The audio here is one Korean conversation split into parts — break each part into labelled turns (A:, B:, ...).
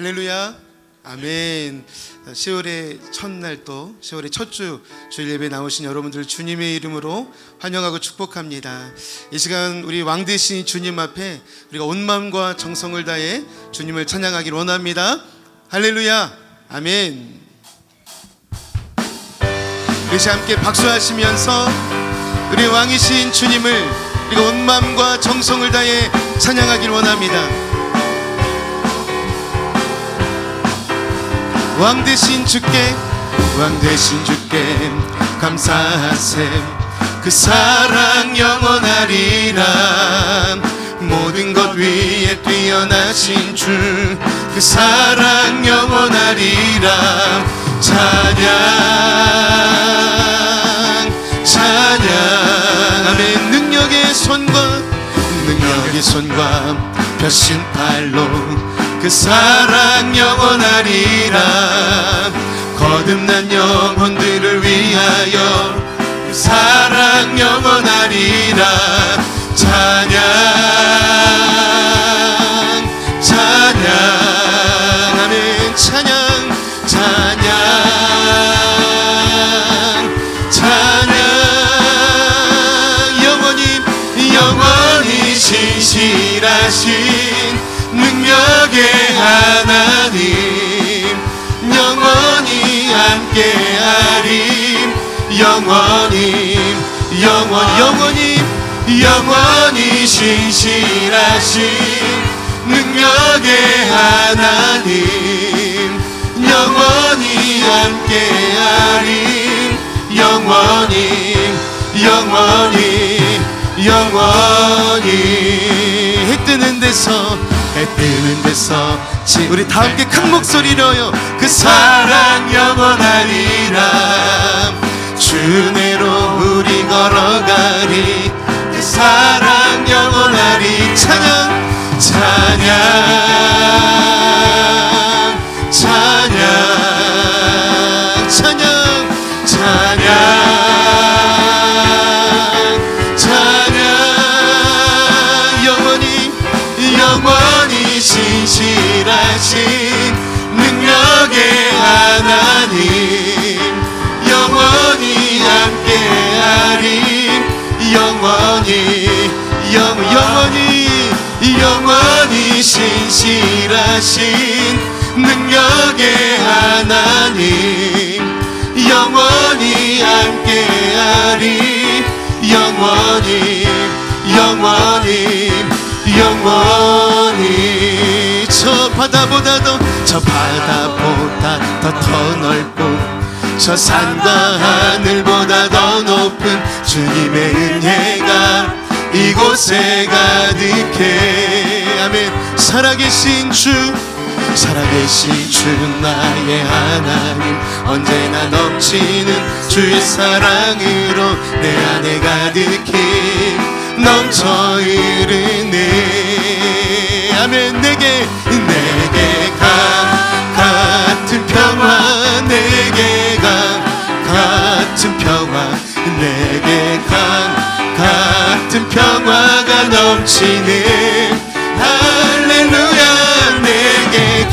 A: 할렐루야. 아멘. 10월의 첫날 또 10월의 첫 주 주일 예배 나오신 여러분들 주님의 이름으로 환영하고 축복합니다. 이 시간 우리 왕 되신 주님 앞에 우리가 온 마음과 정성을 다해 주님을 찬양하길 원합니다. 할렐루야. 아멘. 우리 함께 박수하시면서 우리 왕이신 주님을 우리가 온 마음과 정성을 다해 찬양하길 원합니다. 왕 되신 주께 감사하셈. 그 사랑 영원하리라. 모든 것 위에 뛰어나신 주, 그 사랑 영원하리라. 찬양 아멘. 능력의 손과 펴신 팔로 그 사랑 영원하리라. 거듭난 영혼들을 위하여 그 사랑 영원하리라. 찬양 아멘. 찬양 영원히 신실하신 능력의 하나님, 영원히 함께하리. 영원히 신실하신 능력의 하나님, 영원히 함께하리. 영원히 해 뜨는 데서 우리 다 함께 큰 목소리로요. 그 사랑 영원하리라. 주내로 우리 걸어가리. 그 사랑 영원하리. 찬양 영원히 신실하신 능력의 하나님, 영원히 함께하리. 영원히 신실하신 능력의 하나님, 영원히 함께하리. 영원히 저 바다보다 더 넓고 저 산과 하늘보다 더 높은 주님의 은혜가 이곳에 가득해. 아멘. 살아계신 주 나의 하나님, 언제나 넘치는 주의 사랑으로 내 안에 가득히 넘쳐 흐르네. 아멘. 내게 같은 평화, 내게 같은 평화, 내게 같은 평화가 넘치네. 할렐루야. 내게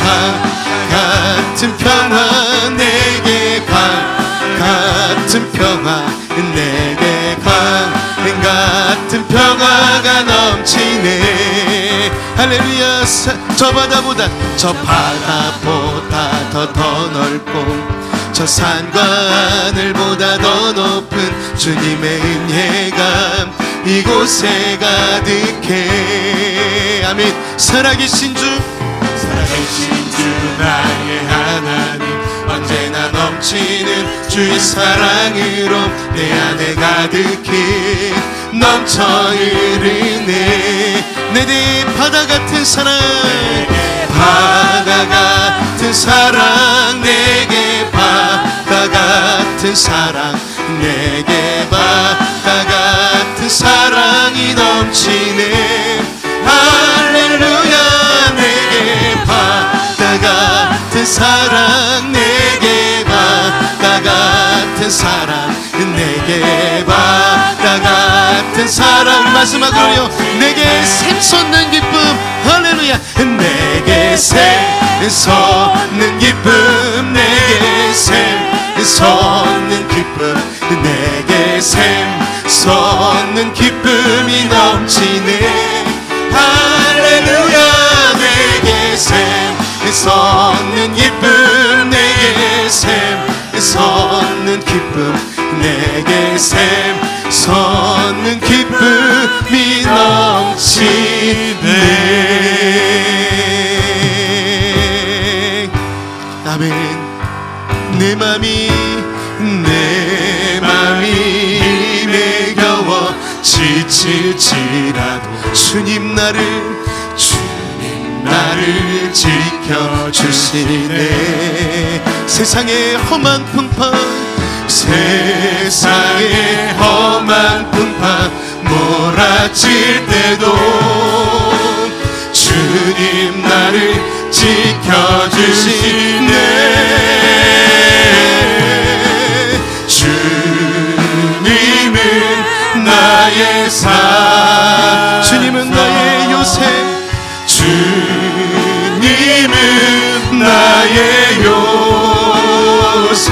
A: 같은 평화, 내게 같은 평화, 내게 같은 평화가 넘치네. 할렐루야. 저 바다보다 더 넓고 저 산과 하늘보다 더 높은 주님의 은혜가 이곳에 가득해. 아멘. 살아계신 주 나의 하나님, 언제나 넘치는 주의 사랑으로 내 안에 가득히 넘쳐 흐르네. 내게 바다 같은 사랑, 내게 바다 같은 사랑, 내게 바다 같은 사랑이 넘치네. 할렐루야. 내게 바다 같은 사랑, 내게 바다 같은 사랑, 내게 바다 같은 사랑. 마지막으로요. 내게 샘솟는 기쁨. 할렐루야. 내게 샘 솟는 기쁨 내게 샘 솟는 기쁨 내게 샘 솟는 기쁨이 넘치네 할렐루야 내게 샘 솟는 기쁨 내게 샘 솟는 기쁨 내게 샘 솟는 기쁨이 넘치네 아멘 내 맘이 매겨워 지칠지라도 주님 나를 지켜주시네 세상의 험한 풍파 몰아칠 때도 주님 나를 지켜주시네 주님은 나의 주님은 나의 요새 주님은 나의 요새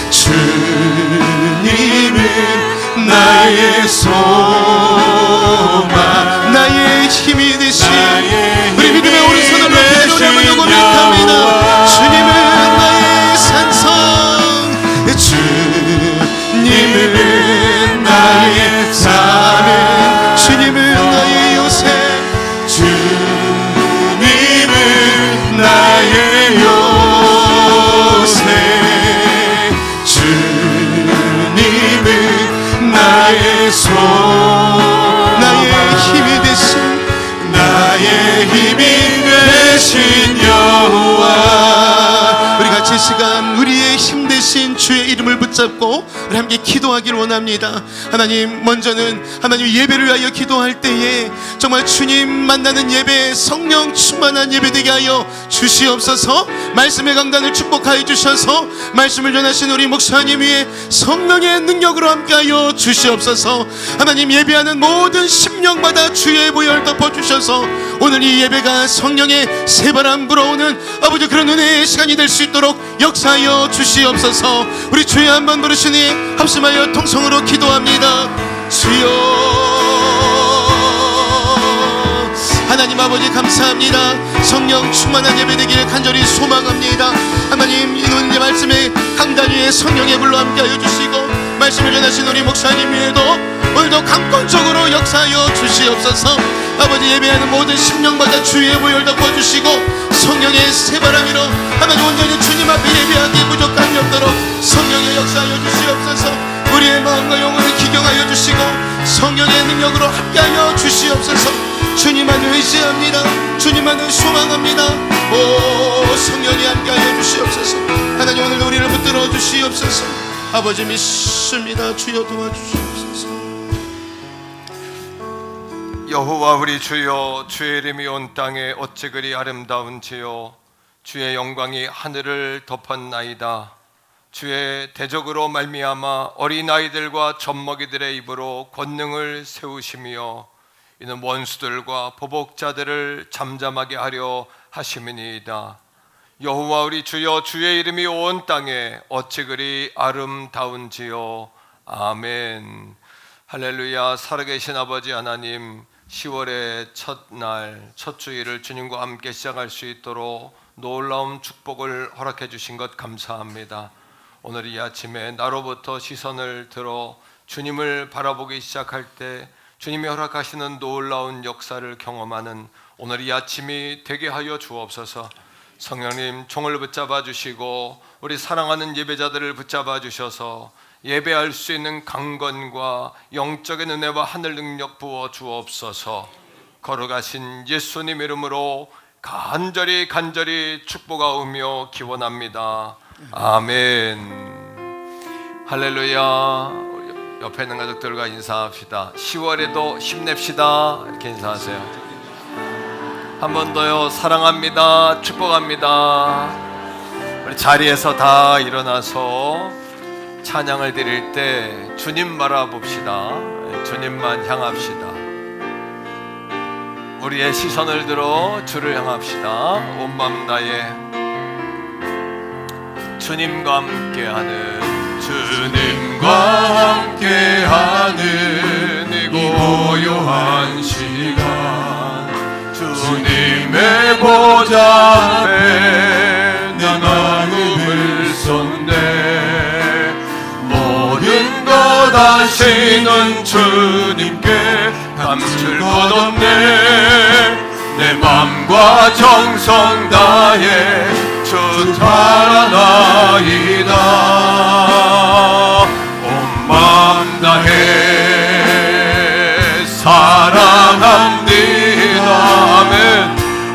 A: 주님은 나의 소망 나의 힘이 되신 우리 믿음의 오른손을 높이 노래하며 영원합니다 주님은 나의 산성 주님은 나의 사명 주님은 나의 요새 주님은 나의 요새 주님은 나의 나의 힘이 되신 여호와 우리 같이 이 시간 우리의 힘 되신 주의 이름을 붙잡고 우리 함께 기도하기를 원합니다 하나님 먼저는 하나님 예배를 위하여 기도할 때에 정말 주님 만나는 예배 성령 충만한 예배 되게 하여 주시옵소서 말씀의 강단을 축복하여 주셔서 말씀을 전하신 우리 목사님 위에 성령의 능력으로 함께하여 주시옵소서 하나님 예배하는 모든 심령마다 주의 보혈 덮어주셔서 오늘 이 예배가 성령의 새바람 불어오는 아버지 그런 은혜의 시간이 될 수 있도록 역사하여 주시옵소서 우리 주의 한번 부르시니 합심하여 통성으로 기도합니다 주여 하나님 아버지 감사합니다 성령 충만한 예배 되기를 간절히 소망합니다 하나님 이는 말씀에 강단 위에 성령의 불로 함께하여 주시고 말씀을 전하신 우리 목사님 위에도 오늘도 강권적으로 역사하여 주시옵소서 아버지 예배하는 모든 심령마다 주의 보혈 덮어주시고 성령의 새바람이로 하나님 온전히 주님 앞에 예배하기 부족함이 없도록 성령의 역사하여 주시옵소서 우리의 마음과 영혼을 기경하여 주시고 성령의 능력으로 함께하여 주시옵소서 주님만을 의지합니다 주님만을 소망합니다 오 성령이 함께하여 주시옵소서 하나님 오늘 우리를 붙들어 주시옵소서 아버지 믿습니다 주여 도와주시옵소서
B: 여호와 우리 주여 주의 이름이 온 땅에 어찌 그리 아름다운지요 주의 영광이 하늘을 덮었나이다 주의 대적으로 말미암아 어린아이들과 젖먹이들의 입으로 권능을 세우시며 이는 원수들과 보복자들을 잠잠하게 하려 하심이니이다 여호와 우리 주여 주의 이름이 온 땅에 어찌 그리 아름다운지요 아멘 할렐루야 살아계신 아버지 하나님 10월의 첫날 첫 주일을 주님과 함께 시작할 수 있도록 놀라운 축복을 허락해 주신 것 감사합니다 오늘 이 아침에 나로부터 시선을 들어 주님을 바라보기 시작할 때 주님이 허락하시는 놀라운 역사를 경험하는 오늘 이 아침이 되게 하여 주옵소서 성령님 총을 붙잡아 주시고 우리 사랑하는 예배자들을 붙잡아 주셔서 예배할 수 있는 강건과 영적인 은혜와 하늘 능력 부어 주옵소서 걸어가신 예수님 이름으로 간절히 축복하오며 기원합니다 아멘 할렐루야 옆에 있는 가족들과 인사합시다 10월에도 힘냅시다 이렇게 인사하세요 한 번 더요 사랑합니다 축복합니다 우리 자리에서 다 일어나서 찬양을 드릴 때 주님 바라봅시다 주님만 향합시다 우리의 시선을 들어 주를 향합시다. 온 마음 다해 주님과 함께하는 주님과 함께하는 이 고요한 시간 주님의 보좌 앞에 내 마음을 쏟네 모든 것 아시는 주님께 감출 것 없네 내 맘과 정성 다해 주 바라나이다 온 마음 다해 사랑합니다 아멘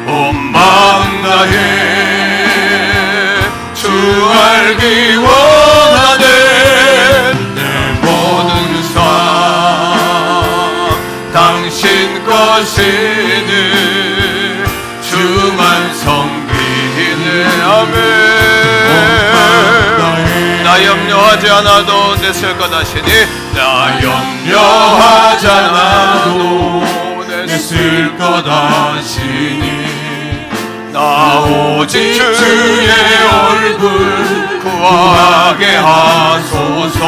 B: 온 마음 다해 주 알기 원하네 내 모든 삶 당신 것이니 주만 섬기네 아멘 나 염려하지 않아도 내 쓸 것 하시니 나 염려하지 않아도 내 쓸 것 하시니 나 오직 주의 얼굴 구하게 하소서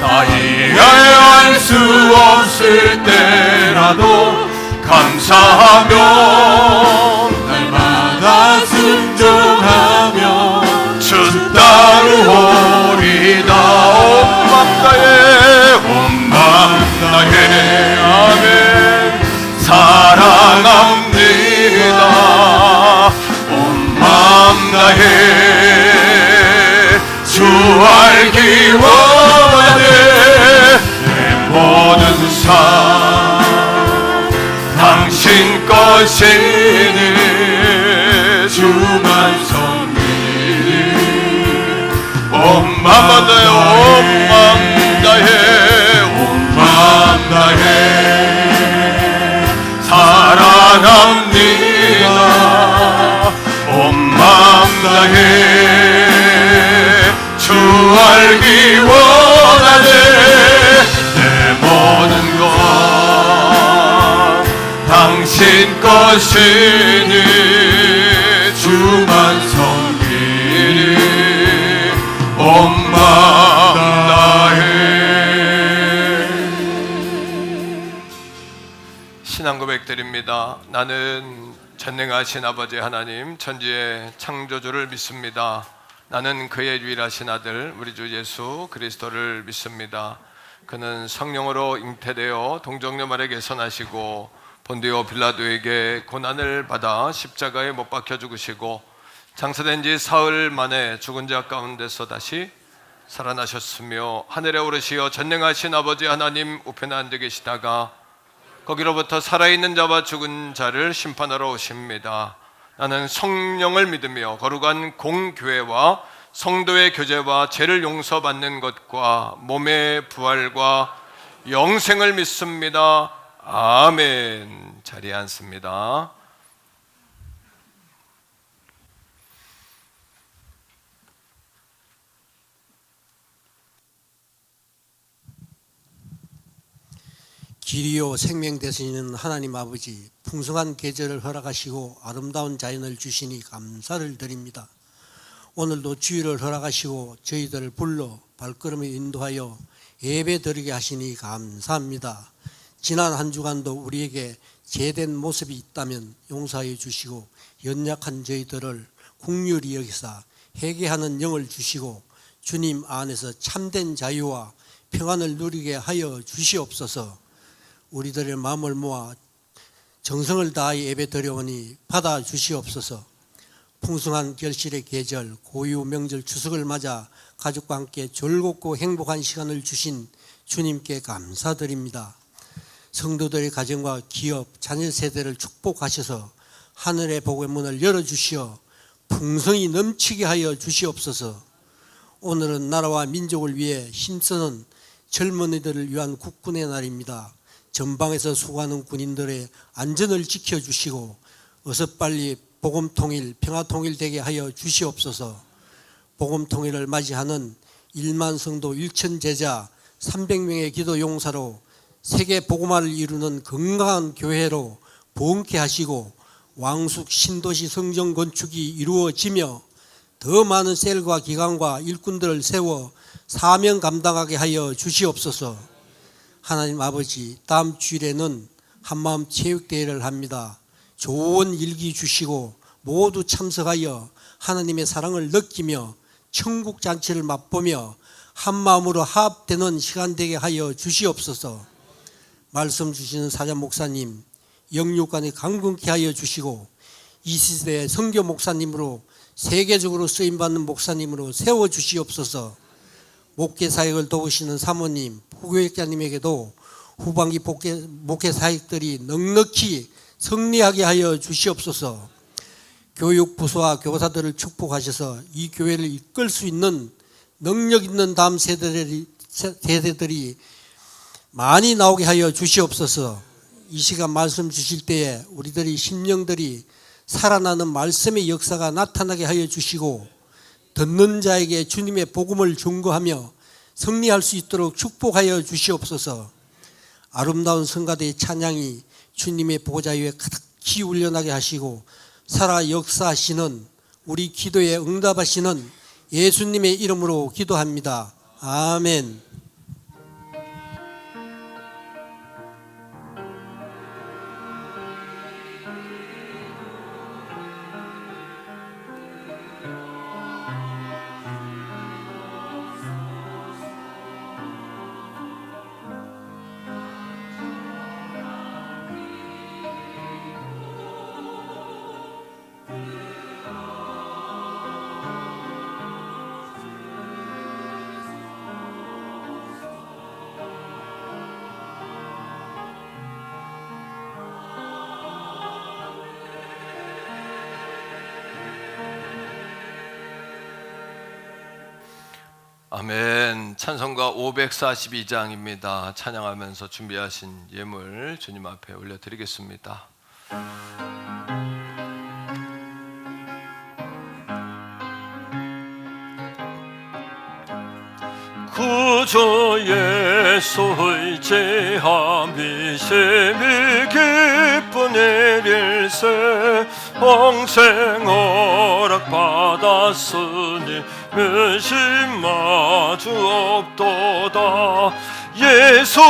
B: 나 이해할 수 없을 때라도 감사하며 날마다 순종하며 주 따르오리다 온 맘 다해 아멘 사랑합니다 온 맘 다해 주 알기 원하네 내 모든 삶 당신 것이니 주만 섬기니 온 맘 다해 온 맘 다해 온 맘 다해 사랑합니다 온 맘 다해 주 알기 원하네 내 모든 것 당신 것이니 주만 섬기니 온 마음 다해 신앙 고백드립니다. 나는 전능하신 아버지 하나님 천지의 창조주를 믿습니다. 나는 그의 유일하신 아들 우리 주 예수 그리스도를 믿습니다. 그는 성령으로 잉태되어 동정녀 마리아에게서 나시고 본디오 빌라도에게 고난을 받아 십자가에 못 박혀 죽으시고 장사된 지 사흘 만에 죽은 자 가운데서 다시 살아나셨으며 하늘에 오르시어 전능하신 아버지 하나님 우편에 앉아 계시다가 거기로부터 살아있는 자와 죽은 자를 심판하러 오십니다. 나는 성령을 믿으며 거룩한 공교회와 성도의 교제와 죄를 용서받는 것과 몸의 부활과 영생을 믿습니다. 아멘. 자리에 앉습니다.
C: 길이요 생명 되시는 하나님 아버지, 풍성한 계절을 허락하시고 아름다운 자연을 주시니 감사를 드립니다. 오늘도 주의를 허락하시고 저희들을 불러 발걸음을 인도하여 예배 드리게 하시니 감사합니다. 지난 한 주간도 우리에게 죄된 모습이 있다면 용서해 주시고 연약한 저희들을 긍휼히 여기사 회개하는 영을 주시고 주님 안에서 참된 자유와 평안을 누리게 하여 주시옵소서. 우리들의 마음을 모아 정성을 다하여 예배 드려오니 받아 주시옵소서. 풍성한 결실의 계절, 고유 명절 추석을 맞아 가족과 함께 즐겁고 행복한 시간을 주신 주님께 감사드립니다. 성도들의 가정과 기업, 자녀 세대를 축복하셔서 하늘의 복의 문을 열어주시어 풍성이 넘치게 하여 주시옵소서. 오늘은 나라와 민족을 위해 힘쓰는 젊은이들을 위한 국군의 날입니다. 전방에서 수고하는 군인들의 안전을 지켜주시고 어서 빨리 복음통일, 평화통일되게 하여 주시옵소서. 복음통일을 맞이하는 1만 성도 1천 제자 300명의 기도 용사로 세계 복음화를 이루는 건강한 교회로 번케 하시고 왕숙 신도시 성전 건축이 이루어지며 더 많은 셀과 기관과 일꾼들을 세워 사명 감당하게 하여 주시옵소서. 하나님 아버지, 다음 주일에는 한마음 체육대회를 합니다. 좋은 일기 주시고 모두 참석하여 하나님의 사랑을 느끼며 천국 잔치를 맛보며 한마음으로 합되는 시간 되게 하여 주시옵소서. 말씀 주시는 사자 목사님, 영육간에 강건케 하여 주시고 이 시대의 선교 목사님으로 세계적으로 쓰임받는 목사님으로 세워주시옵소서. 목회 사역을 도우시는 사모님, 부교육자님에게도 후반기 목회 사역들이 넉넉히 승리하게 하여 주시옵소서. 교육부서와 교사들을 축복하셔서 이 교회를 이끌 수 있는 능력 있는 다음 세대들이 많이 나오게 하여 주시옵소서. 이 시간 말씀 주실 때에 우리들이 심령들이 살아나는 말씀의 역사가 나타나게 하여 주시고 듣는 자에게 주님의 복음을 증거하며 승리할 수 있도록 축복하여 주시옵소서. 아름다운 성가대의 찬양이 주님의 보좌 위에 가득히 울려나게 하시고 살아 역사하시는 우리 기도에 응답하시는 예수님의 이름으로 기도합니다. 아멘.
B: 아멘. 찬송가 542장입니다. 찬양하면서 준비하신 예물 주님 앞에 올려드리겠습니다. 구주 예수의 제함이 셈이 기쁜 일일세 평생 허락 받았으니 멸심 마주 없도다. 예수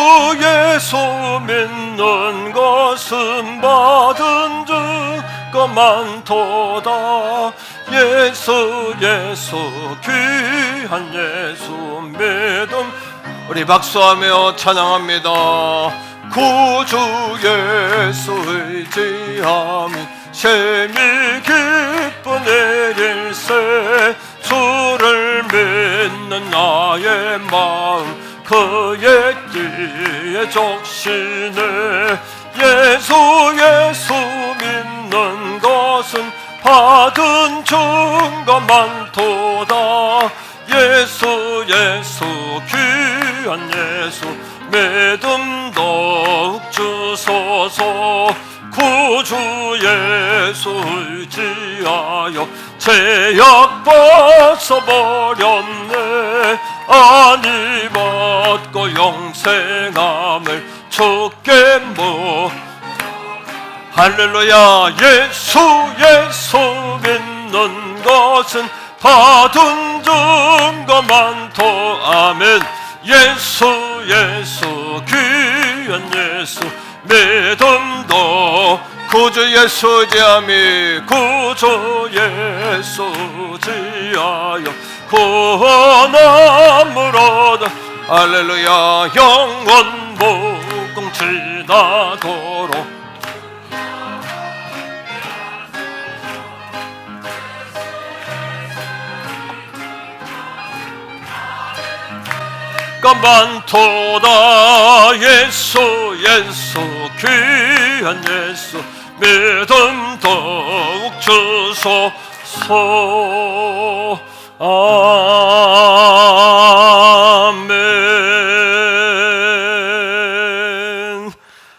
B: 믿는 것은 받은 증거 많도다. 예수 귀한 예수 믿음. 우리 박수하며 찬양합니다. 구주 예수의 지함이 셈이 기쁜 일일세 주를 믿는 나의 마음 그의 길에 적시네. 예수 믿는 것은 받은 증거 많도다. 예수 귀한 예수 믿음 더욱 주소서. 구주 예수를 지하여 죄악 벗어버렸네. 아니 받고 영생함을 주께 할렐루야. 예수 믿는 것은 받은 증거 많도. 아멘. 예수 귀한 예수 믿음도 구주 예수 지함이 구주 예수 지하여 구원함으로 할렐루야. 영원 무궁 지나도록 많도다. 예수 귀한 예수 믿음 더욱 주소서. 아멘.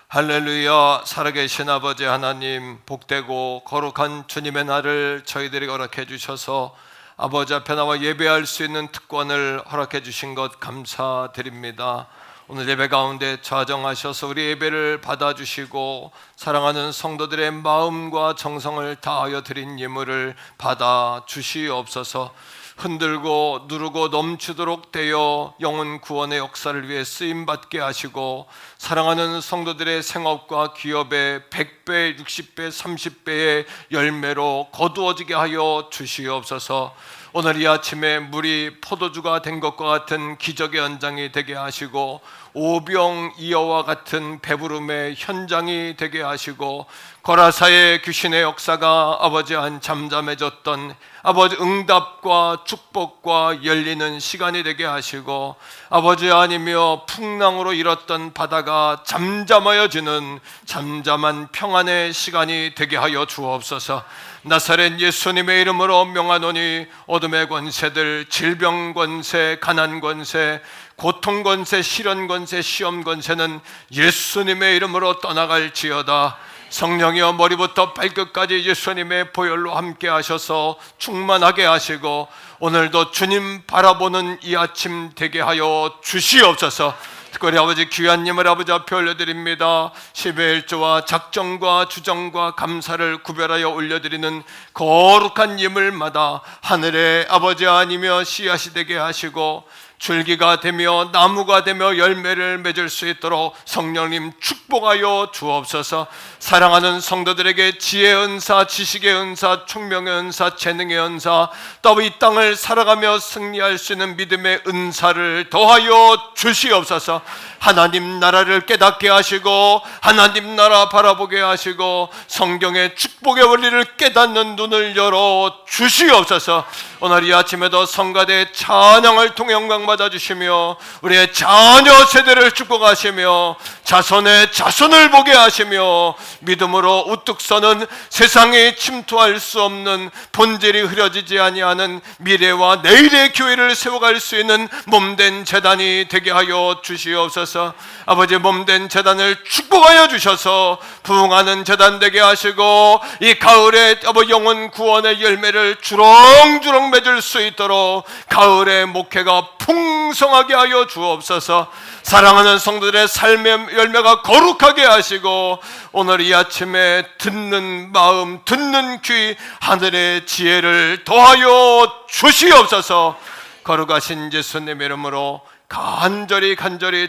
B: 할렐루야. 살아계신 아버지 하나님, 복되고 거룩한 주님의 날을 저희들에게 허락해 주셔서 아버지 앞에 나와 예배할 수 있는 특권을 허락해 주신 것 감사드립니다. 오늘 예배 가운데 좌정하셔서 우리 예배를 받아주시고 사랑하는 성도들의 마음과 정성을 다하여 드린 예물을 받아주시옵소서. 흔들고 누르고 넘치도록 되어 영혼 구원의 역사를 위해 쓰임받게 하시고 사랑하는 성도들의 생업과 기업의 100배, 60배, 30배의 열매로 거두어지게 하여 주시옵소서. 오늘 이 아침에 물이 포도주가 된 것과 같은 기적의 현장이 되게 하시고 오병이어와 같은 배부름의 현장이 되게 하시고 거라사의 귀신의 역사가 아버지 한 잠잠해졌던 아버지 응답과 축복과 열리는 시간이 되게 하시고 아버지 아니며 풍랑으로 일었던 바다가 잠잠하여지는 잠잠한 평안의 시간이 되게 하여 주옵소서. 나사렛 예수님의 이름으로 명하노니 어둠의 권세들, 질병 권세, 가난 권세, 고통 권세, 시련 권세, 시험 권세는 예수님의 이름으로 떠나갈지어다. 성령이여 머리부터 발끝까지 예수님의 보혈로 함께 하셔서 충만하게 하시고 오늘도 주님 바라보는 이 아침 되게 하여 주시옵소서. 특별히 아버지 귀한 예물 아버지 앞에 올려드립니다. 11조와 작정과 주정과 감사를 구별하여 올려드리는 거룩한 예물마다 하늘의 아버지 아니며 씨앗이 되게 하시고 줄기가 되며 나무가 되며 열매를 맺을 수 있도록 성령님 축복하여 주옵소서. 사랑하는 성도들에게 지혜의 은사, 지식의 은사, 총명의 은사, 재능의 은사, 또 이 땅을 살아가며 승리할 수 있는 믿음의 은사를 더하여 주시옵소서. 하나님 나라를 깨닫게 하시고 하나님 나라 바라보게 하시고 성경의 축복의 원리를 깨닫는 눈을 열어 주시옵소서. 오늘 이 아침에도 성가대 찬양을 통해 영광 받아주시며 우리의 자녀 세대를 축복하시며 자손의 자손을 보게 하시며 믿음으로 우뚝 서는 세상에 침투할 수 없는 본질이 흐려지지 아니하는 미래와 내일의 교회를 세워갈 수 있는 몸된 재단이 되게 하여 주시옵소서. 아버지 몸된 재단을 축복하여 주셔서 부흥하는 재단 되게 하시고 이 가을에 아버지 영혼 구원의 열매를 주렁주렁 맺을 수 있도록 가을의 목회가 풍성하게 하여 주옵소서. 사랑하는 성도들의 삶의 열매가 거룩하게 하시고 오늘 이 아침에 듣는 마음, 듣는 귀, 하늘의 지혜를 더하여 주시옵소서. 거룩하신 예수님 이름으로 간절히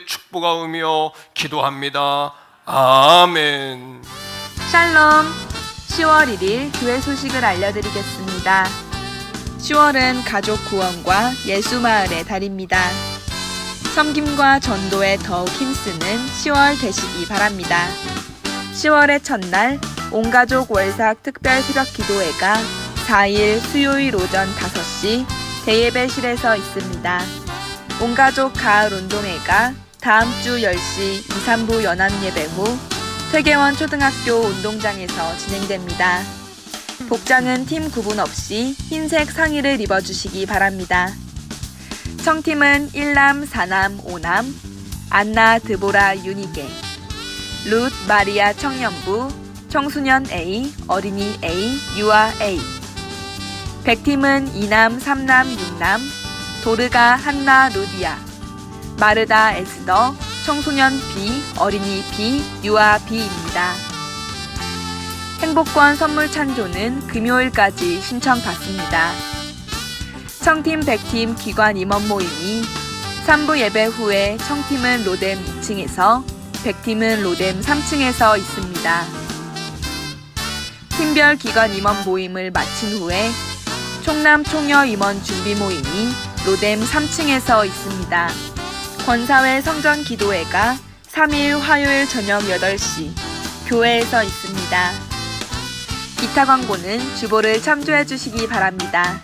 B: 축복하며 기도합니다. 아멘.
D: 샬롬. 10월 1일 교회 소식을 알려드리겠습니다. 10월은 가족 구원과 예수마을의 달입니다. 섬김과 전도에 더욱 힘쓰는 10월 되시기 바랍니다. 10월의 첫날 온가족 월삭 특별 새벽 기도회가 4일 수요일 오전 5시 대예배실에서 있습니다. 온가족 가을 운동회가 다음 주 10시 2, 3부 연합예배 후 퇴계원 초등학교 운동장에서 진행됩니다. 복장은 팀 구분 없이 흰색 상의를 입어주시기 바랍니다. 청팀은 1남, 4남, 5남, 안나, 드보라, 유니게, 룻, 마리아 청년부, 청소년 A, 어린이 A, 유아 A. 백팀은 2남, 3남, 6남, 도르가, 한나, 루디아, 마르다, 에스더, 청소년 B, 어린이 B, 유아 B입니다. 행복권 선물 찬조는 금요일까지 신청받습니다. 청팀 100팀 기관 임원 모임이 3부 예배 후에 청팀은 로뎀 2층에서 100팀은 로뎀 3층에서 있습니다. 팀별 기관 임원 모임을 마친 후에 총남 총여 임원 준비 모임이 로뎀 3층에서 있습니다. 권사회 성전 기도회가 3일 화요일 저녁 8시 교회에서 있습니다. 기타 광고는 주보를 참조해 주시기 바랍니다.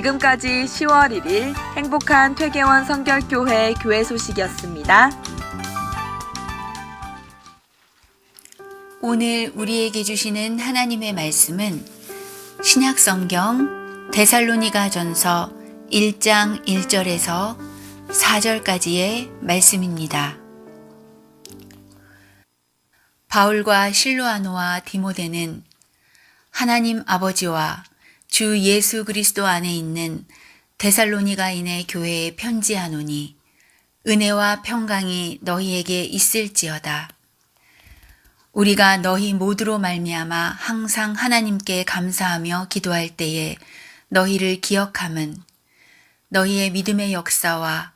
D: 지금까지 10월 1일 행복한 퇴계원 성결교회 교회 소식이었습니다.
E: 오늘 우리에게 주시는 하나님의 말씀은 신약성경 데살로니가전서 1장 1절에서 4절까지의 말씀입니다. 바울과 실로아노와 디모데는 하나님 아버지와 주 예수 그리스도 안에 있는 데살로니가인의 교회에 편지하노니 은혜와 평강이 너희에게 있을지어다. 우리가 너희 모두로 말미암아 항상 하나님께 감사하며 기도할 때에 너희를 기억함은 너희의 믿음의 역사와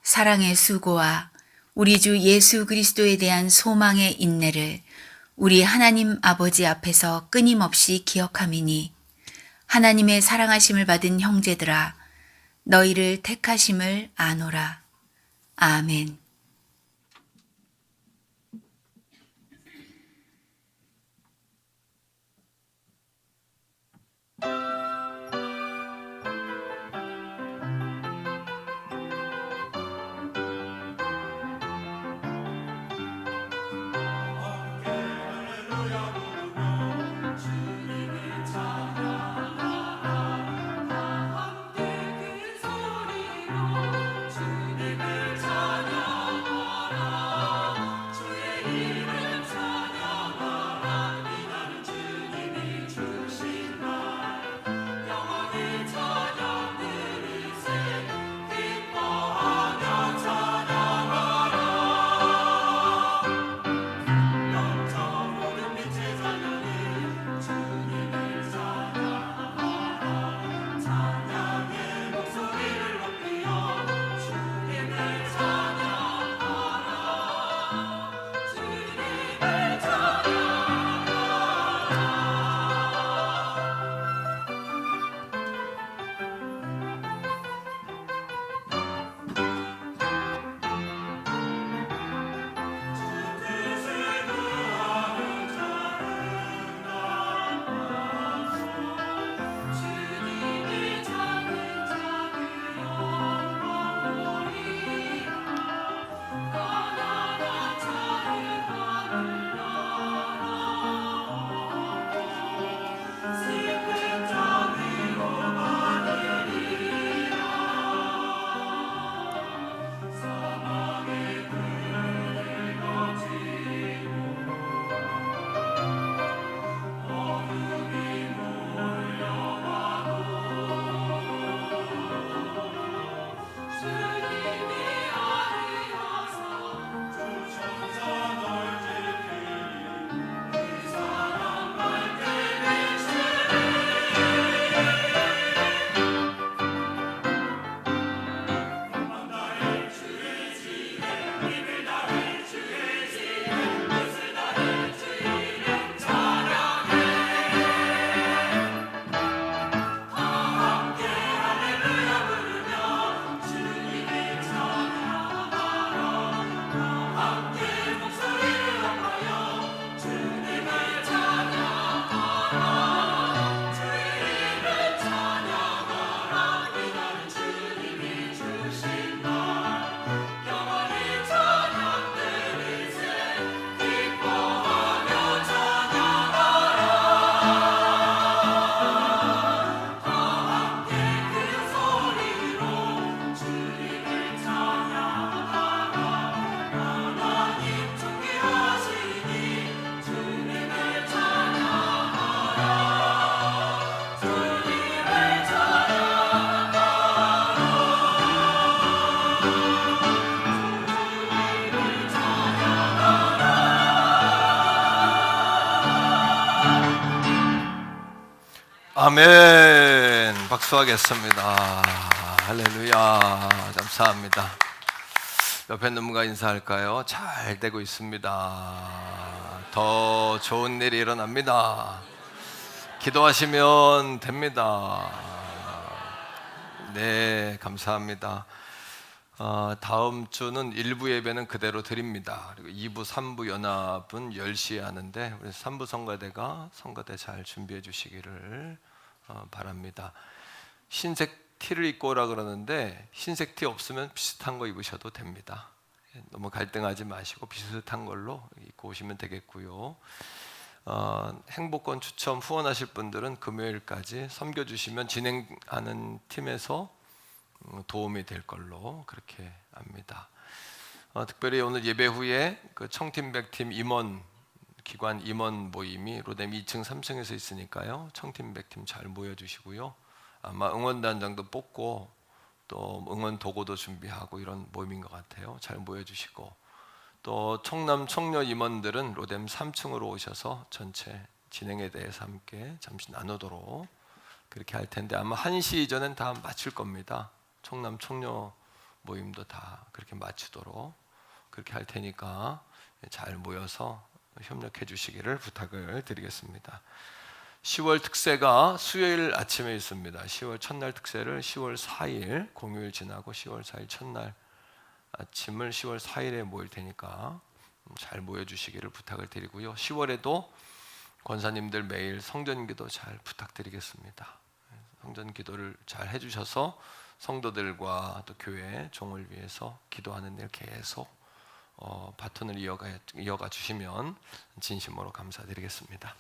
E: 사랑의 수고와 우리 주 예수 그리스도에 대한 소망의 인내를 우리 하나님 아버지 앞에서 끊임없이 기억함이니 하나님의 사랑하심을 받은 형제들아 너희를 택하심을 아노라. 아멘.
B: 아멘. 박수하겠습니다. 할렐루야. 감사합니다. 옆에 있는 분과 인사할까요? 잘 되고 있습니다. 더 좋은 일이 일어납니다. 기도하시면 됩니다. 네, 감사합니다. 다음 주는 1부 예배는 그대로 드립니다. 그리고 2부, 3부 연합은 10시에 하는데 우리 3부 성가대가 성가대 잘 준비해 주시기를 바랍니다. 흰색 티를 입고 오라 그러는데 흰색 티 없으면 비슷한 거 입으셔도 됩니다. 너무 갈등하지 마시고 비슷한 걸로 입고 오시면 되겠고요. 행복권 추첨 후원하실 분들은 금요일까지 섬겨주시면 진행하는 팀에서 도움이 될 걸로 그렇게 압니다. 특별히 오늘 예배 후에 그 청팀백팀 임원 기관 임원 모임이 로뎀 2층 3층에서 있으니까요. 청팀백팀 잘 모여주시고요. 아마 응원단장도 뽑고 또 응원 도구도 준비하고 이런 모임인 것 같아요. 잘 모여주시고 또 청남 청녀 임원들은 로뎀 3층으로 오셔서 전체 진행에 대해서 함께 잠시 나누도록 그렇게 할 텐데 아마 1시 이전엔 다 마칠 겁니다. 청남 청녀 모임도 다 그렇게 마치도록 그렇게 할 테니까 잘 모여서 협력해 주시기를 부탁을 드리겠습니다. 10월 특세가 수요일 아침에 있습니다. 10월 첫날 특세를 10월 4일 공휴일 지나고 10월 4일 첫날 아침을 10월 4일에 모일 테니까 잘 모여주시기를 부탁을 드리고요. 10월에도 권사님들 매일 성전기도 잘 부탁드리겠습니다. 성전기도를 잘 해주셔서 성도들과 또 교회 종을 위해서 기도하는 일 계속 바톤을 이어가 주시면 진심으로 감사드리겠습니다.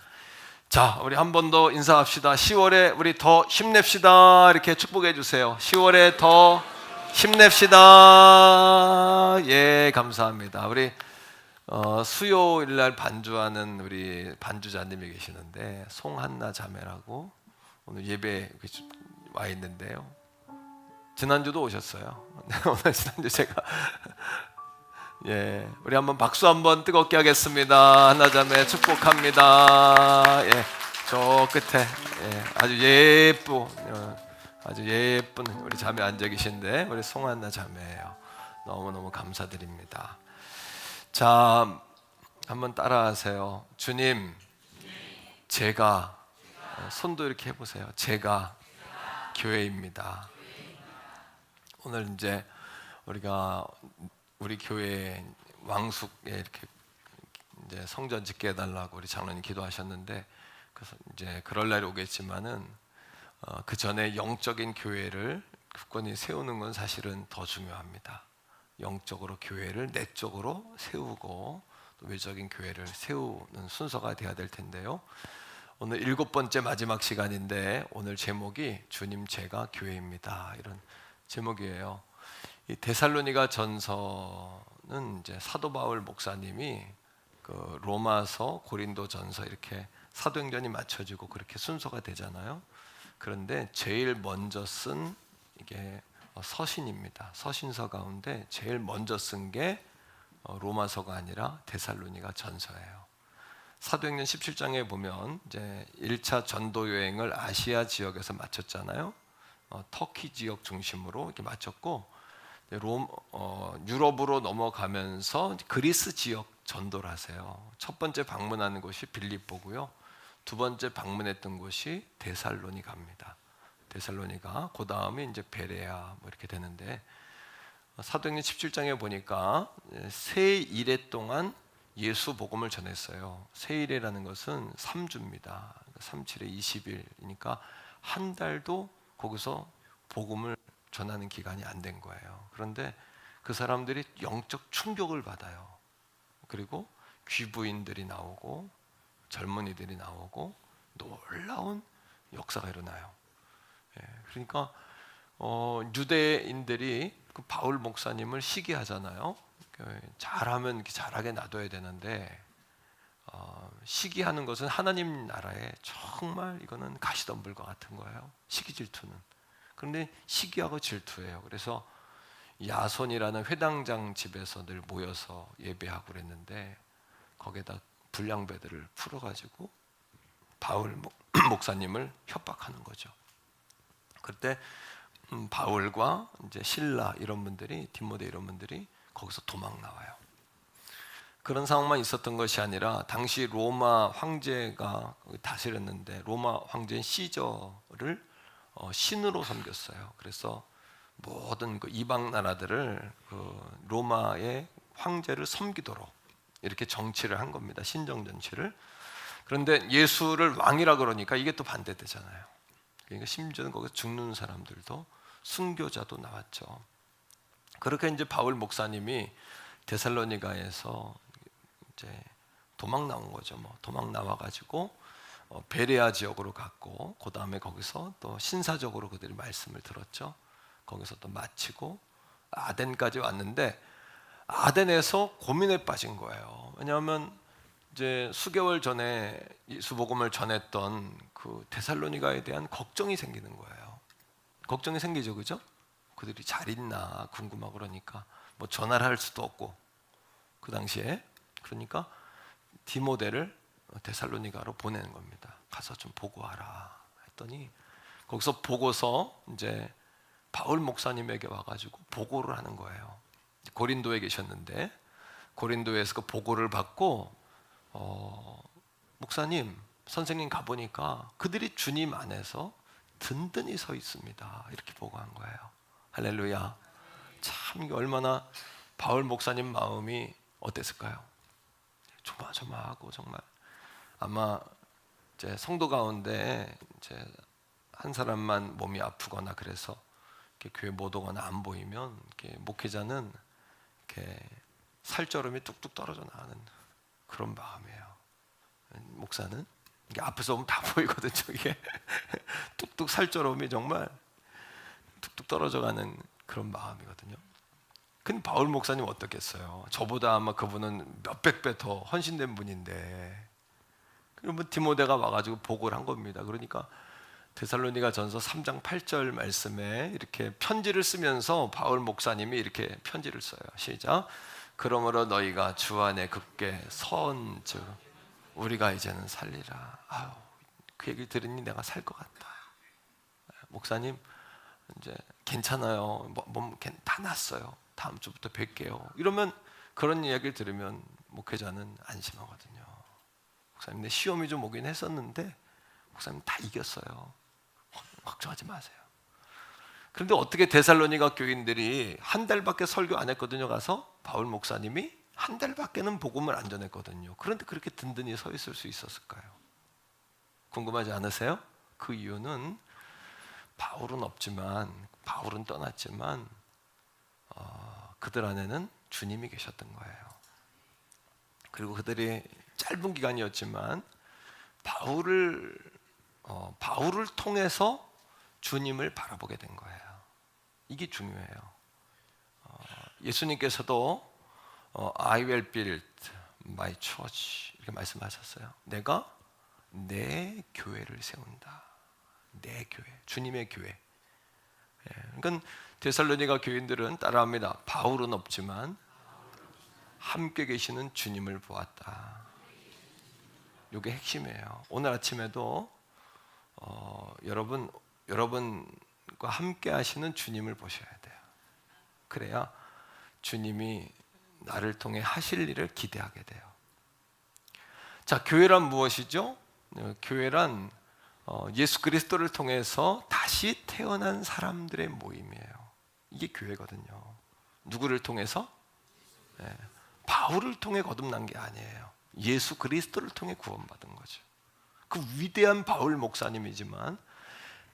B: 자, 우리 한 번 더 인사합시다. 10월에 우리 더 힘냅시다. 이렇게 축복해 주세요. 10월에 더 힘냅시다. 예, 감사합니다. 우리 수요일 날 반주하는 우리 반주자님이 계시는데 송한나 자매라고 오늘 예배 와 있는데요. 지난주도 오셨어요. 오늘 지난주 제가 예, 우리 한번 박수 한번 뜨겁게 하겠습니다. 한나 자매 축복합니다. 예, 저 끝에 아주 예쁜 우리 자매 앉아 계신데 우리 송한나 자매예요. 너무너무 감사드립니다. 자, 한번 따라하세요. 주님, 제가 손도 이렇게 해보세요. 제가 교회입니다. 오늘 이제 우리가 우리 교회 왕숙에 이렇게 이제 성전 짓게 해달라고 우리 장로님 기도하셨는데 그래서 이제 그럴 날이 오겠지만은 그 전에 영적인 교회를 굳건히 세우는 건 사실은 더 중요합니다. 영적으로 교회를 내적으로 세우고 또 외적인 교회를 세우는 순서가 돼야 될 텐데요. 오늘 7번째 마지막 시간인데 오늘 제목이 주님 제가 교회입니다. 이런 제목이에요. 이 데살로니가 전서는 이제 사도 바울 목사님이 그 로마서, 고린도 전서 이렇게 사도행전이 맞춰지고 그렇게 순서가 되잖아요. 그런데 제일 먼저 쓴 이게 서신입니다. 서신서 가운데 제일 먼저 쓴 게 로마서가 아니라 데살로니가 전서예요. 사도행전 17장에 보면 이제 1차 전도 여행을 아시아 지역에서 마쳤잖아요. 터키 지역 중심으로 이렇게 마쳤고 유럽으로 넘어가면서 그리스 지역 전도를 하세요. 첫 번째 방문하는 곳이 빌립보고요. 두 번째 방문했던 곳이 데살로니가입니다. 데살로니가 그 다음에 이제 베레아 뭐 이렇게 되는데 사도행전 17장에 보니까 세 일해 동안 예수 복음을 전했어요. 세 일해라는 것은 3주입니다. 37에 20일이니까 한 달도 거기서 복음을 전하는 기간이 안 된 거예요. 그런데 그 사람들이 영적 충격을 받아요. 그리고 귀부인들이 나오고 젊은이들이 나오고 놀라운 역사가 일어나요. 그러니까 유대인들이 그 바울 목사님을 시기하잖아요. 잘하면 이렇게 잘하게 놔둬야 되는데 시기하는 것은 하나님 나라에 정말 이거는 가시덤불과 같은 거예요. 시기 질투는. 그런데 시기하고 질투예요. 그래서 야손이라는 회당장 집에서 늘 모여서 예배하고 그랬는데 거기에다 불량배들을 풀어가지고 바울 목사님을 협박하는 거죠. 그때 바울과 이제 실라 이런 분들이 디모데 이런 분들이 거기서 도망 나와요. 그런 상황만 있었던 것이 아니라 당시 로마 황제가 다스렸는데 로마 황제인 시저를 신으로 섬겼어요. 그래서 모든 그 이방 나라들을 그 로마의 황제를 섬기도록 이렇게 정치를 한 겁니다. 신정 정치를. 그런데 예수를 왕이라 그러니까 이게 또 반대되잖아요. 그러니까 심지어는 거기서 죽는 사람들도 순교자도 나왔죠. 그렇게 이제 바울 목사님이 데살로니가에서 이제 도망 나온 거죠. 뭐 도망 나와 가지고 베레아 지역으로 갔고, 그 다음에 거기서 또 신사적으로 그들이 말씀을 들었죠. 거기서 또 마치고 아덴까지 왔는데, 아덴에서 고민에 빠진 거예요. 왜냐하면 이제 수개월 전에 예수 복음을 전했던 그 데살로니가에 대한 걱정이 생기는 거예요. 걱정이 생기죠, 그죠? 그들이 잘 있나 궁금하고, 그러니까 뭐 전화를 할 수도 없고 그 당시에. 그러니까 디모데를 데살로니가로 보내는 겁니다. 가서 좀 보고 와라 했더니, 거기서 보고서 이제 바울 목사님에게 와가지고 보고를 하는 거예요. 고린도에 계셨는데 고린도에서 그 보고를 받고, 목사님, 선생님 가보니까 그들이 주님 안에서 든든히 서 있습니다, 이렇게 보고한 거예요. 할렐루야. 참 이게 얼마나 바울 목사님 마음이 어땠을까요? 조마조마하고, 정말 아마 이제 성도 가운데 이제 한 사람만 몸이 아프거나 그래서 이렇게 교회 못 오거나 안 보이면 이렇게 목회자는 이렇게 살쪄름이 뚝뚝 떨어져 나가는 그런 마음이에요. 목사는 이게 앞에서 보면 다 보이거든요. 이게 뚝뚝 살쪄름이 정말 뚝뚝 떨어져가는 그런 마음이거든요. 근데 바울 목사님 어떻겠어요? 저보다 아마 그분은 몇백 배 더 헌신된 분인데, 그러면 디모데가 와가지고 보고를 한 겁니다. 그러니까 데살로니가 전서 3장 8절 말씀에 이렇게 편지를 쓰면서 바울 목사님이 이렇게 편지를 써요. 시작. 그러므로 너희가 주 안에 굳게 선즉 우리가 이제는 살리라. 아유, 그 얘기를 들으니 내가 살 것 같다. 목사님 이제 괜찮아요. 몸 다 났어요. 다음 주부터 뵐게요. 이러면, 그런 이야기를 들으면 목회자는 안심하거든요. 목사님, 내 시험이 좀 오긴 했었는데 목사님 다 이겼어요. 걱정하지 마세요. 그런데 어떻게 데살로니가 교인들이 한 달밖에 설교 안 했거든요. 가서 바울 목사님이 한 달밖에는 복음을 안 전했거든요. 그런데 그렇게 든든히 서 있을 수 있었을까요? 궁금하지 않으세요? 그 이유는 바울은 없지만, 바울은 떠났지만 그들 안에는 주님이 계셨던 거예요. 그리고 그들이 짧은 기간이었지만 바울을 통해서 주님을 바라보게 된 거예요. 이게 중요해요. 예수님께서도 I will build my church 이렇게 말씀하셨어요. 내가 내 교회를 세운다. 내 교회, 주님의 교회. 그러니까 데살로니가 교인들은 따라합니다. 바울은 없지만 함께 계시는 주님을 보았다. 이게 핵심이에요. 오늘 아침에도 여러분과 함께 하시는 주님을 보셔야 돼요. 그래야 주님이 나를 통해 하실 일을 기대하게 돼요. 자, 교회란 무엇이죠? 교회란 예수 그리스도를 통해서 다시 태어난 사람들의 모임이에요. 이게 교회거든요. 누구를 통해서? 네. 바울을 통해 거듭난 게 아니에요. 예수 그리스도를 통해 구원받은 거죠. 그 위대한 바울 목사님이지만,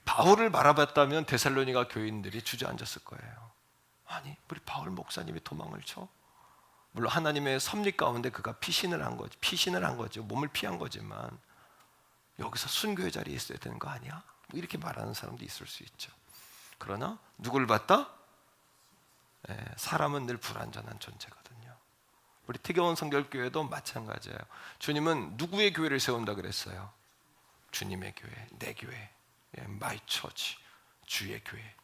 B: 바울을 바라봤다면 데살로니가 교인들이 주저앉았을 거예요. 아니, 우리 바울 목사님이 도망을 쳐? 물론 하나님의 섭리 가운데 그가 피신을 한 거죠. 몸을 피한 거지만 여기서 순교의 자리에 있어야 되는 거 아니야? 뭐 이렇게 말하는 사람도 있을 수 있죠. 그러나 누구를 봤다? 사람은 늘 불완전한 존재거든요. 우리 태교원 성결교회도 마찬가지예요. 주님은 누구의 교회를 세운다 그랬어요? 주님의 교회, 내 교회, my church, 주의 교회.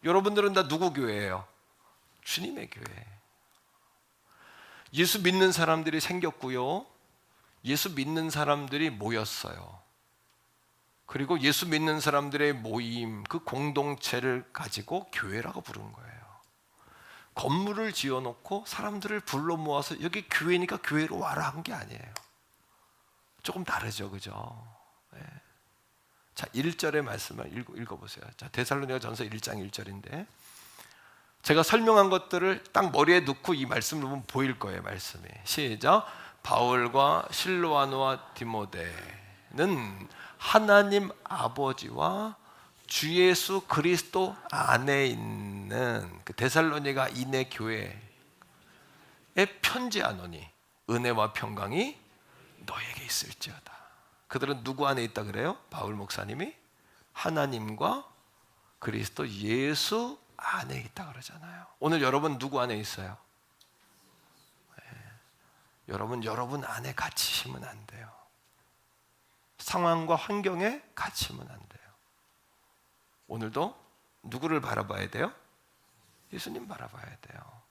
B: 여러분들은 다 누구 교회예요? 주님의 교회. 예수 믿는 사람들이 생겼고요. 예수 믿는 사람들이 모였어요. 그리고 예수 믿는 사람들의 모임, 그 공동체를 가지고 교회라고 부른 거예요. 건물을 지어놓고 사람들을 불러 모아서 여기 교회니까 교회로 와라 한 게 아니에요. 조금 다르죠, 그죠? 네. 자, 1절의 말씀을 읽어보세요. 자, 데살로니가 전서 1장 1절인데 제가 설명한 것들을 딱 머리에 넣고 이 말씀을 보면 보일 거예요. 말씀이. 시작. 바울과 실로아노와 디모데는 하나님 아버지와 주 예수 그리스도 안에 있는 그 데살로니가 인의 교회에 편지하노니 은혜와 평강이 너에게 있을지어다. 그들은 누구 안에 있다 그래요? 바울 목사님이 하나님과 그리스도 예수 안에 있다 그러잖아요. 오늘 여러분 누구 안에 있어요? 여러분 안에 갇히시면 안 돼요. 상황과 환경에 갇히면 안 돼요. 오늘도 누구를 바라봐야 돼요? 예수님 바라봐야 돼요.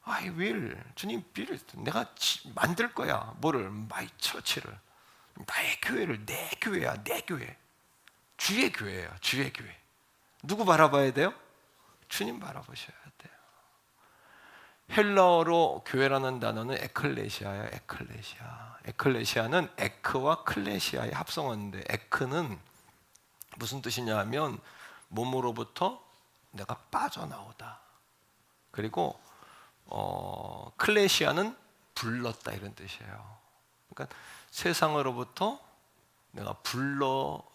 B: I will, 주님 빌, 내가 만들 거야. 뭐를? My church를, 나의 교회를. 내 교회야, 내 교회. 주의 교회예요, 주의 교회. 누구 바라봐야 돼요? 주님 바라보셔야 돼요. 헬라어로 교회라는 단어는 에클레시아예요. 에클레시아. 에클레시아는 에크와 클레시아의 합성어인데, 에크는 무슨 뜻이냐 하면 몸으로부터 내가 빠져나오다. 그리고 클레시아는 불렀다 이런 뜻이에요. 그러니까 세상으로부터 내가 불러내어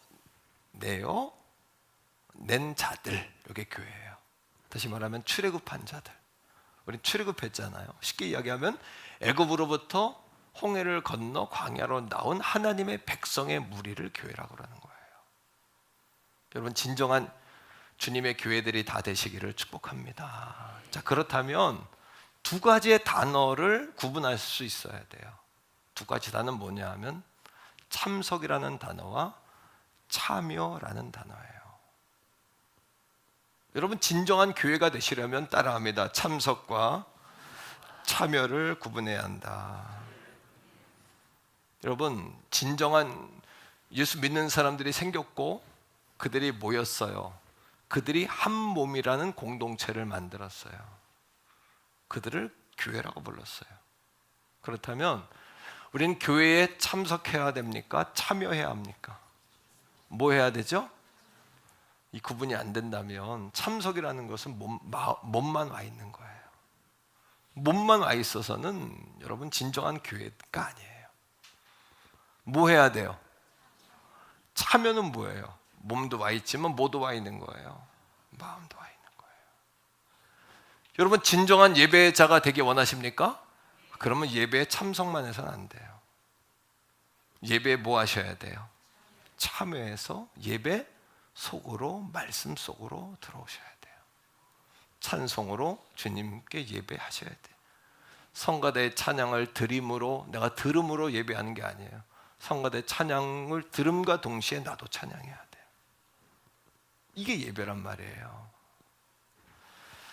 B: 낸 자들, 이게 교회예요. 다시 말하면 출애굽한 자들. 우리 출애굽했잖아요. 쉽게 이야기하면 애굽으로부터 홍해를 건너 광야로 나온 하나님의 백성의 무리를 교회라고 하는 거예요. 여러분, 진정한 주님의 교회들이 다 되시기를 축복합니다. 자, 그렇다면 두 가지의 단어를 구분할 수 있어야 돼요. 두 가지 단어는 뭐냐 하면 참석이라는 단어와 참여라는 단어예요. 여러분, 진정한 교회가 되시려면 따라합니다. 참석과 참여를 구분해야 한다. 여러분, 진정한 예수 믿는 사람들이 생겼고 그들이 모였어요. 그들이 한 몸이라는 공동체를 만들었어요. 그들을 교회라고 불렀어요. 그렇다면 우리는 교회에 참석해야 됩니까? 참여해야 합니까? 뭐 해야 되죠? 이 구분이 안 된다면 참석이라는 것은 몸만 와 있는 거예요. 몸만 와 있어서는 여러분 진정한 교회가 아니에요. 뭐 해야 돼요? 참여는 뭐예요? 몸도 와 있지만 뭐도 와 있는 거예요? 마음도 와 있는 거예요. 여러분, 진정한 예배자가 되기 원하십니까? 그러면 예배에 참석만 해서는 안 돼요. 예배에 뭐 하셔야 돼요? 참여해서 예배 속으로, 말씀 속으로 들어오셔야 돼요. 찬송으로 주님께 예배하셔야 돼요. 성가대 찬양을 드림으로, 내가 들음으로 예배하는 게 아니에요. 성가대 찬양을 들음과 동시에 나도 찬양해야 돼요. 이게 예배란 말이에요.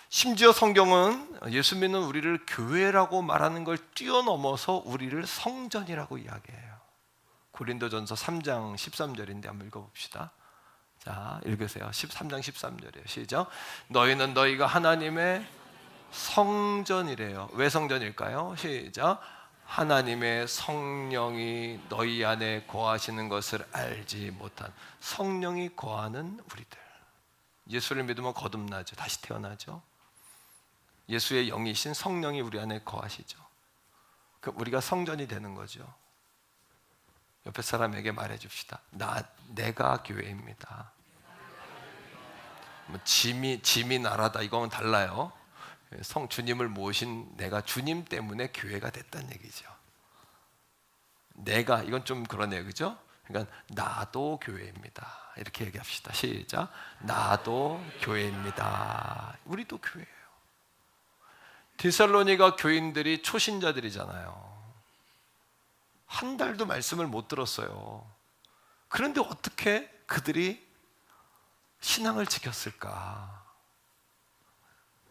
B: 심지어 성경은 예수 믿는 우리를 교회라고 말하는 걸 뛰어넘어서 우리를 성전이라고 이야기해요. 고린도전서 3장 13절인데 한번 읽어봅시다. 자, 읽으세요. 13장 13절이에요. 시작. 너희는 너희가 하나님의 성전이래요. 왜 성전일까요? 시작. 하나님의 성령이 너희 안에 거하시는 것을 알지 못한, 성령이 거하는 우리들. 예수를 믿으면 거듭나죠. 다시 태어나죠. 예수의 영이신 성령이 우리 안에 거하시죠. 그럼 우리가 성전이 되는 거죠. 옆에 사람에게 말해줍시다. 내가 교회입니다. 뭐 짐이 나라다 이거는 달라요. 주님을 모신 내가 주님 때문에 교회가 됐다는 얘기죠. 내가, 이건 좀 그러네요, 그죠? 그러니까 나도 교회입니다. 이렇게 얘기합시다. 시작. 나도 교회입니다. 우리도 교회예요. 데살로니가 교인들이 초신자들이잖아요. 한 달도 말씀을 못 들었어요. 그런데 어떻게 그들이 신앙을 지켰을까?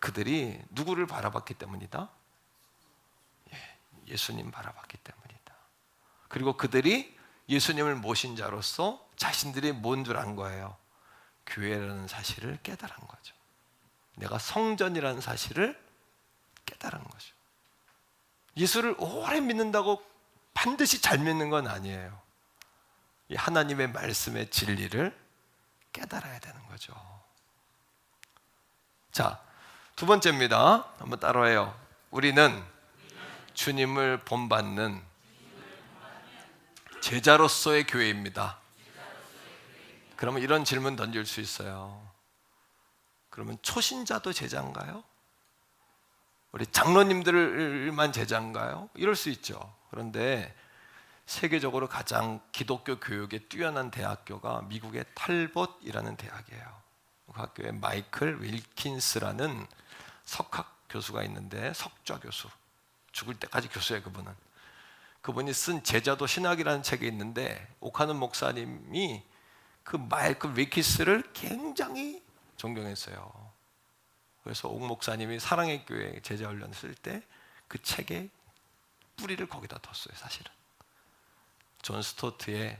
B: 그들이 누구를 바라봤기 때문이다? 예수님 바라봤기 때문이다. 그리고 그들이 예수님을 모신 자로서 자신들이 뭔 줄 안 거예요. 교회라는 사실을 깨달은 거죠. 내가 성전이라는 사실을 깨달은 거죠. 예수를 오래 믿는다고 반드시 잘 믿는 건 아니에요. 이 하나님의 말씀의 진리를 깨달아야 되는 거죠. 자, 두 번째입니다. 한번 따라해요. 우리는 주님을 본받는 제자로서의 교회입니다. 그러면 이런 질문 던질 수 있어요. 그러면 초신자도 제자인가요? 우리 장로님들만 제자인가요? 이럴 수 있죠. 그런데 세계적으로 가장 기독교 교육에 뛰어난 대학교가 미국의 탈벗이라는 대학이에요. 그 학교에 마이클 윌킨스라는 석학 교수가 있는데, 석좌 교수, 죽을 때까지 교수예요. 그분이 쓴 제자도 신학이라는 책이 있는데, 오카는 목사님이 그 마이클 윌킨스를 굉장히 존경했어요. 그래서 옥 목사님이 사랑의 교회 제자 훈련 쓸 때 그 책에 뿌리를 거기다 뒀어요. 사실은 존 스토트의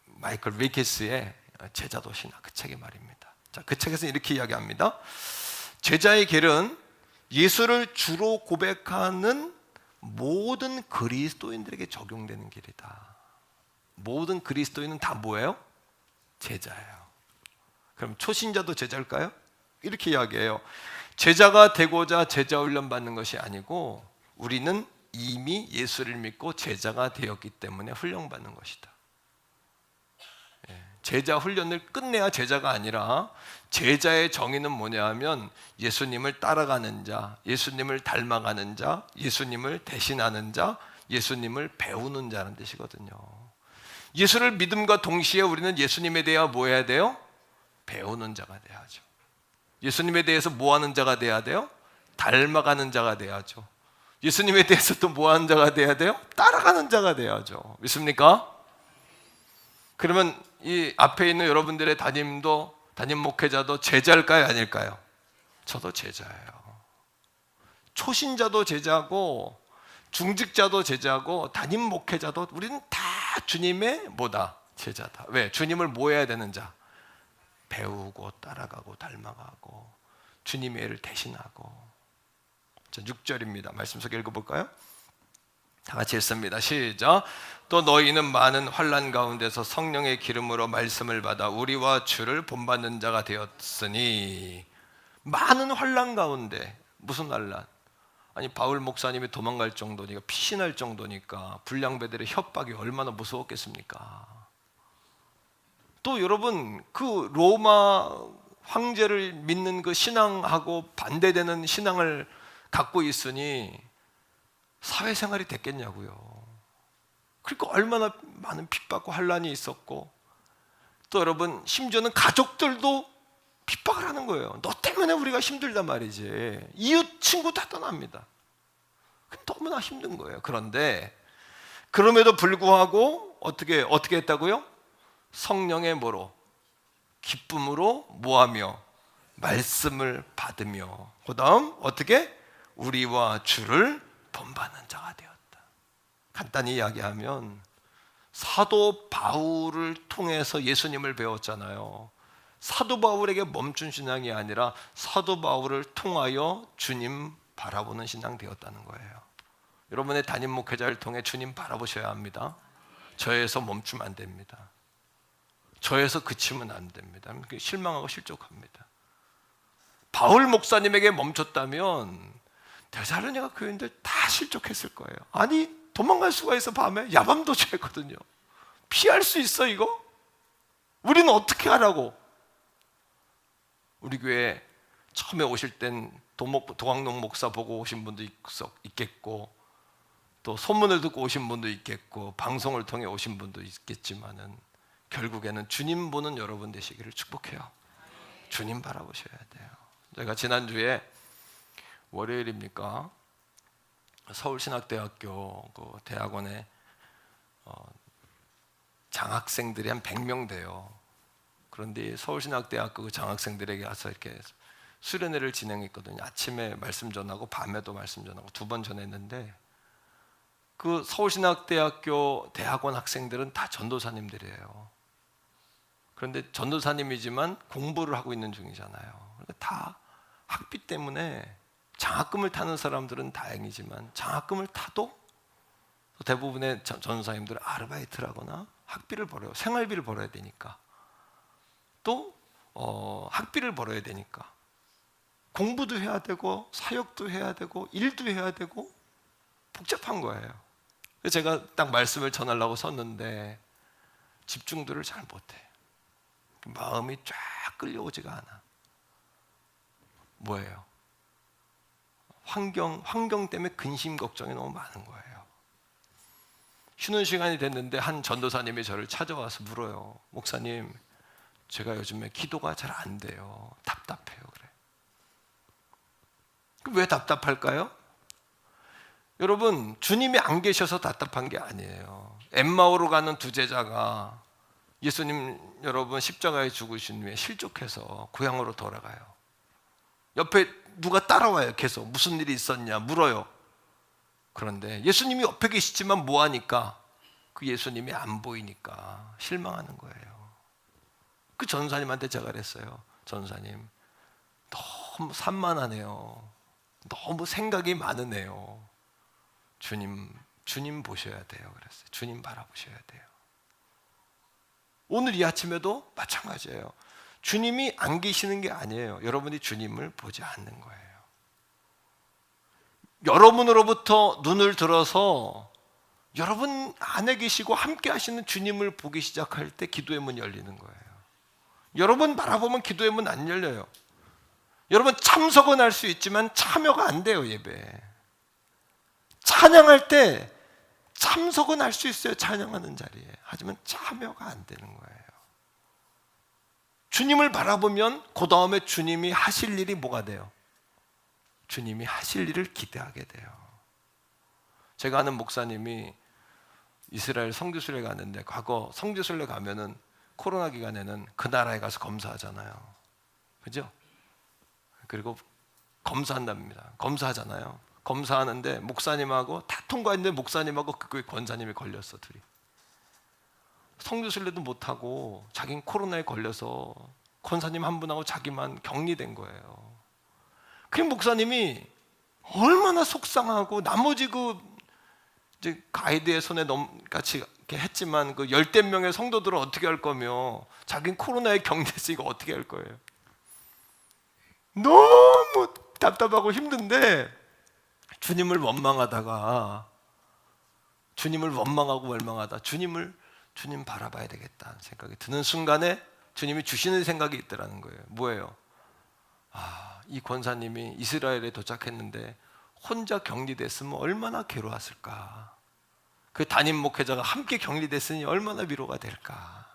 B: 마이클 윌킨스의 제자도 신학, 그 책의 말입니다. 자, 그 책에서 이렇게 이야기합니다. 제자의 길은 예수를 주로 고백하는 모든 그리스도인들에게 적용되는 길이다. 모든 그리스도인은 다 뭐예요? 제자예요. 그럼 초신자도 제자일까요? 이렇게 이야기해요. 제자가 되고자 제자 훈련 받는 것이 아니고, 우리는 이미 예수를 믿고 제자가 되었기 때문에 훈련받는 것이다. 제자 훈련을 끝내야 제자가 아니라, 제자의 정의는 뭐냐 하면 예수님을 따라가는 자, 예수님을 닮아가는 자, 예수님을 대신하는 자, 예수님을 배우는 자라는 뜻이거든요. 예수를 믿음과 동시에 우리는 예수님에 대해 뭐 해야 돼요? 배우는 자가 돼야죠. 예수님에 대해서 뭐 하는 자가 돼야 돼요? 닮아가는 자가 돼야죠. 예수님에 대해서 또 뭐 하는 자가 돼야 돼요? 따라가는 자가 돼야죠. 믿습니까? 그러면 이 앞에 있는 여러분들의 담임 목회자도 제자일까요? 아닐까요? 저도 제자예요. 초신자도 제자고, 중직자도 제자고, 담임 목회자도, 우리는 다 주님의 뭐다? 제자다. 왜? 주님을 뭐 해야 되는 자? 배우고 따라가고 닮아가고 주님의 일을 대신하고. 자, 6절입니다. 말씀 속 읽어볼까요? 다 같이 읽습니다. 시작. 또 너희는 많은 환난 가운데서 성령의 기름으로 말씀을 받아 우리와 주를 본받는 자가 되었으니. 많은 환난 가운데. 무슨 환난? 아니, 바울 목사님이 도망갈 정도니까, 피신할 정도니까 불량배들의 협박이 얼마나 무서웠겠습니까? 또 여러분, 그 로마 황제를 믿는 그 신앙하고 반대되는 신앙을 갖고 있으니 사회생활이 됐겠냐고요. 그러니까 얼마나 많은 핍박과 환난이 있었고, 또 여러분, 심지어는 가족들도 핍박을 하는 거예요. 너 때문에 우리가 힘들단 말이지. 이웃 친구 다 떠납니다. 너무나 힘든 거예요. 그런데 그럼에도 불구하고 어떻게 했다고요? 성령의 뭐로? 기쁨으로 뭐하며? 말씀을 받으며. 그 다음 어떻게? 우리와 주를 본받는 자가 되었다. 간단히 이야기하면 사도 바울을 통해서 예수님을 배웠잖아요. 사도 바울에게 멈춘 신앙이 아니라 사도 바울을 통하여 주님 바라보는 신앙 되었다는 거예요. 여러분의 담임 목회자를 통해 주님 바라보셔야 합니다. 저에서 멈추면 안 됩니다. 저에서 그치면 안 됩니다. 실망하고 실족합니다. 바울 목사님에게 멈췄다면 데살로니가 교인들 다 실족했을 거예요. 아니, 도망갈 수가 있어. 밤에 야밤도주했거든요. 피할 수 있어 이거? 우리는 어떻게 하라고? 우리 교회 처음에 오실 땐 도광농 목사 보고 오신 분도 있겠고, 또 소문을 듣고 오신 분도 있겠고, 방송을 통해 오신 분도 있겠지만은 결국에는 주님 보는 여러분 되시기를 축복해요. 주님 바라보셔야 돼요. 제가 지난주에 월요일입니까? 서울신학대학교 그 대학원에 장학생들이 한 100명 돼요. 그런데 서울신학대학교 그 장학생들에게 가서 이렇게 수련회를 진행했거든요. 아침에 말씀 전하고 밤에도 말씀 전하고 2번 전했는데, 그 서울신학대학교 대학원 학생들은 다 전도사님들이에요. 그런데 전도사님이지만 공부를 하고 있는 중이잖아요. 그러니까 다 학비 때문에 장학금을 타는 사람들은 다행이지만, 장학금을 타도 대부분의 전도사님들은 아르바이트를 하거나 학비를 벌어요. 생활비를 벌어야 되니까. 또 학비를 벌어야 되니까 공부도 해야 되고 사역도 해야 되고 일도 해야 되고 복잡한 거예요. 제가 딱 말씀을 전하려고 섰는데 집중도를 잘 못해. 마음이 쫙 끌려오지가 않아. 뭐예요? 환경 때문에 근심 걱정이 너무 많은 거예요. 쉬는 시간이 됐는데 한 전도사님이 저를 찾아와서 물어요. 목사님, 제가 요즘에 기도가 잘 안 돼요. 답답해요. 그래. 왜 답답할까요? 여러분, 주님이 안 계셔서 답답한 게 아니에요. 엠마오로 가는 두 제자가 예수님 여러분 십자가에 죽으신 후에 실족해서 고향으로 돌아가요. 옆에 누가 따라와요. 계속 무슨 일이 있었냐 물어요. 그런데 예수님이 옆에 계시지만 뭐하니까 그 예수님이 안 보이니까 실망하는 거예요. 그 전사님한테 제가 그랬어요. 전사님, 너무 산만하네요. 너무 생각이 많으네요. 주님 보셔야 돼요. 그랬어요. 주님 바라보셔야 돼요. 오늘 이 아침에도 마찬가지예요. 주님이 안 계시는 게 아니에요. 여러분이 주님을 보지 않는 거예요. 여러분으로부터 눈을 들어서 여러분 안에 계시고 함께 하시는 주님을 보기 시작할 때 기도의 문이 열리는 거예요. 여러분 바라보면 기도의 문 안 열려요. 여러분 참석은 할 수 있지만 참여가 안 돼요. 예배에 찬양할 때 참석은 할 수 있어요. 찬양하는 자리에. 하지만 참여가 안 되는 거예요. 주님을 바라보면 그 다음에 주님이 하실 일이 뭐가 돼요? 주님이 하실 일을 기대하게 돼요. 제가 아는 목사님이 이스라엘 성지순례 갔는데, 과거 성지순례 가면은 코로나 기간에는 그 나라에 가서 검사하잖아요. 그죠? 그리고 검사한답니다. 검사하잖아요. 검사하는데 목사님하고 다 통과했는데 목사님하고 그 권사님이 걸렸어. 둘이 성지순례도 못하고 자기는 코로나에 걸려서 권사님 한 분하고 자기만 격리된 거예요. 그 목사님이 얼마나 속상하고, 나머지 이제 가이드의 손에 같이 이렇게 했지만 그 10명의 성도들은 어떻게 할 거며 자기는 코로나에 격리됐으니까 어떻게 할 거예요. 너무 답답하고 힘든데 주님을 원망하고 주님 바라봐야 되겠다는 생각이 드는 순간에 주님이 주시는 생각이 있더라는 거예요. 뭐예요? 이 권사님이 이스라엘에 도착했는데 혼자 격리됐으면 얼마나 괴로웠을까. 그 담임 목회자가 함께 격리됐으니 얼마나 위로가 될까.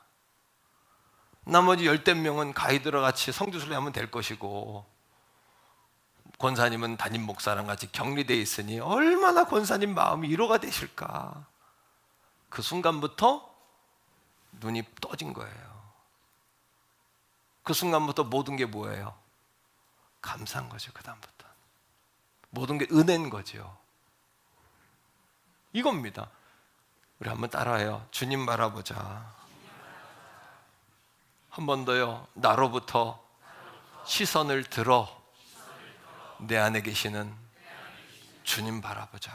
B: 나머지 10명은 가이드와 같이 성지순례 하면 될 것이고 권사님은 담임 목사랑 같이 격리되어 있으니 얼마나 권사님 마음이 위로가 되실까. 그 순간부터 눈이 떠진 거예요. 그 순간부터 모든 게 뭐예요? 감사한 거죠. 그 다음부터 모든 게 은혜인 거죠. 이겁니다. 우리 한번 따라해요. 주님 바라보자. 한 번 더요. 나로부터 시선을 들어 내 안에 계시는 주님 바라보자.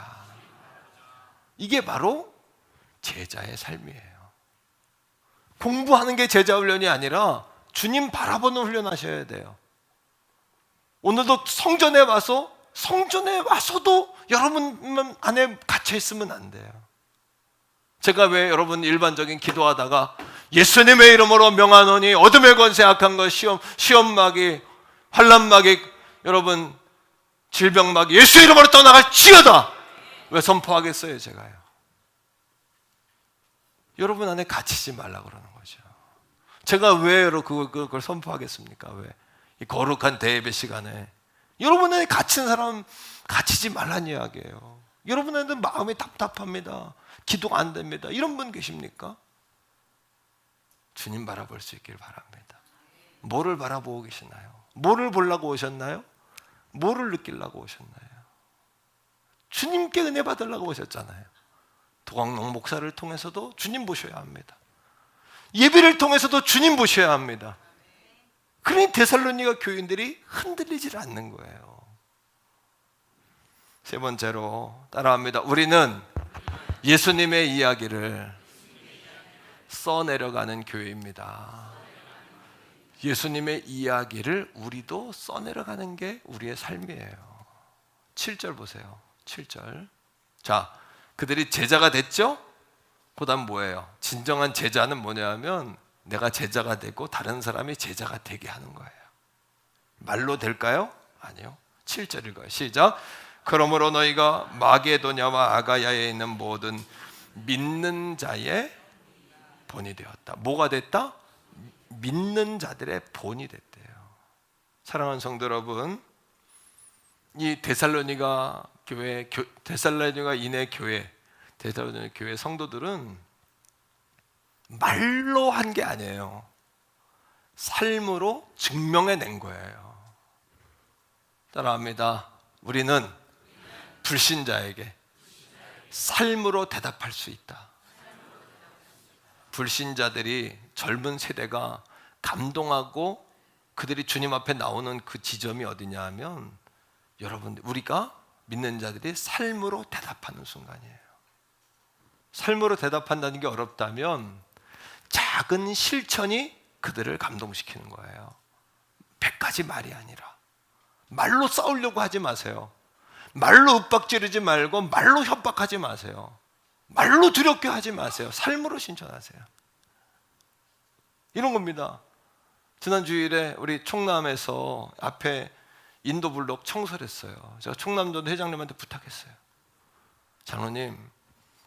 B: 이게 바로 제자의 삶이에요. 공부하는 게 제자 훈련이 아니라 주님 바라보는 훈련하셔야 돼요. 오늘도 성전에 와서도 여러분 안에 갇혀 있으면 안 돼요. 제가 왜 여러분 일반적인 기도하다가 예수님의 이름으로 명하노니 어둠의 권세 악한 것 시험막이 환난막이 여러분 질병막이 예수 이름으로 떠나갈지어다 왜 선포하겠어요? 제가요. 여러분 안에 갇히지 말라고 그러는 거죠. 제가 왜 그걸 선포하겠습니까? 왜? 이 거룩한 대예배 시간에 여러분 안에 갇힌 사람 갇히지 말란 이야기예요. 여러분 안에 마음이 답답합니다. 기도가 안 됩니다. 이런 분 계십니까? 주님 바라볼 수 있길 바랍니다. 뭐를 바라보고 계시나요? 뭐를 보려고 오셨나요? 뭐를 느끼려고 오셨나요? 주님께 은혜 받으려고 오셨잖아요. 도광농 목사를 통해서도 주님 보셔야 합니다. 예배를 통해서도 주님 보셔야 합니다. 그러니 데살로니가 교인들이 흔들리질 않는 거예요. 세 번째로 따라합니다. 우리는 예수님의 이야기를 써내려가는 교회입니다. 예수님의 이야기를 우리도 써내려가는 게 우리의 삶이에요. 7절 보세요. 7절. 자, 그들이 제자가 됐죠? 그 다음 뭐예요? 진정한 제자는 뭐냐면 내가 제자가 되고 다른 사람이 제자가 되게 하는 거예요. 말로 될까요? 아니요. 7절 읽어요. 시작. 그러므로 너희가 마게도냐와 아가야에 있는 모든 믿는 자의 본이 되었다. 뭐가 됐다? 믿는 자들의 본이 됐대요. 사랑하는 성도 여러분, 이 데살로니가 교회, 데살로니가 인해 교회, 데살로니가 교회 성도들은 말로 한 게 아니에요. 삶으로 증명해낸 거예요. 따라합니다. 우리는 불신자에게 삶으로 대답할 수 있다. 불신자들이, 젊은 세대가 감동하고 그들이 주님 앞에 나오는 그 지점이 어디냐 하면 여러분들, 우리가 믿는 자들이 삶으로 대답하는 순간이에요. 삶으로 대답한다는 게 어렵다면 작은 실천이 그들을 감동시키는 거예요. 100가지 말이 아니라. 말로 싸우려고 하지 마세요. 말로 윽박지르지 말고 말로 협박하지 마세요. 말로 두렵게 하지 마세요. 삶으로 신천하세요. 이런 겁니다. 지난 주일에 우리 충남에서 앞에 인도블록 청소를 했어요. 제가 충남도 회장님한테 부탁했어요. 장로님,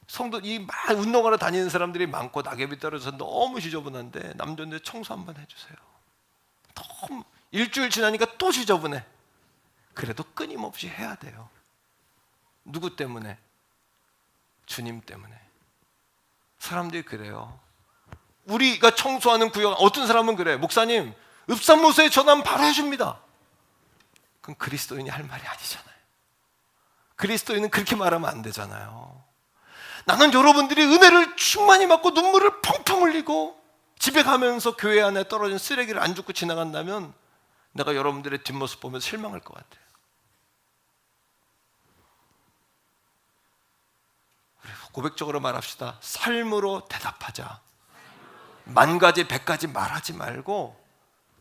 B: 성도 이 운동하러 다니는 사람들이 많고 낙엽이 떨어져서 너무 지저분한데 남도인데 청소 한번 해주세요. 너무 일주일 지나니까 또 지저분해. 그래도 끊임없이 해야 돼요. 누구 때문에? 주님 때문에. 사람들이 그래요. 우리가 청소하는 구역, 어떤 사람은 그래. 목사님, 읍산무소에 전화하면 바로 해줍니다. 그건 그리스도인이 할 말이 아니잖아요. 그리스도인은 그렇게 말하면 안 되잖아요. 나는 여러분들이 은혜를 충만히 받고 눈물을 펑펑 흘리고 집에 가면서 교회 안에 떨어진 쓰레기를 안 줍고 지나간다면 내가 여러분들의 뒷모습 보면서 실망할 것 같아요. 고백적으로 말합시다. 삶으로 대답하자. 10,000가지 100가지 말하지 말고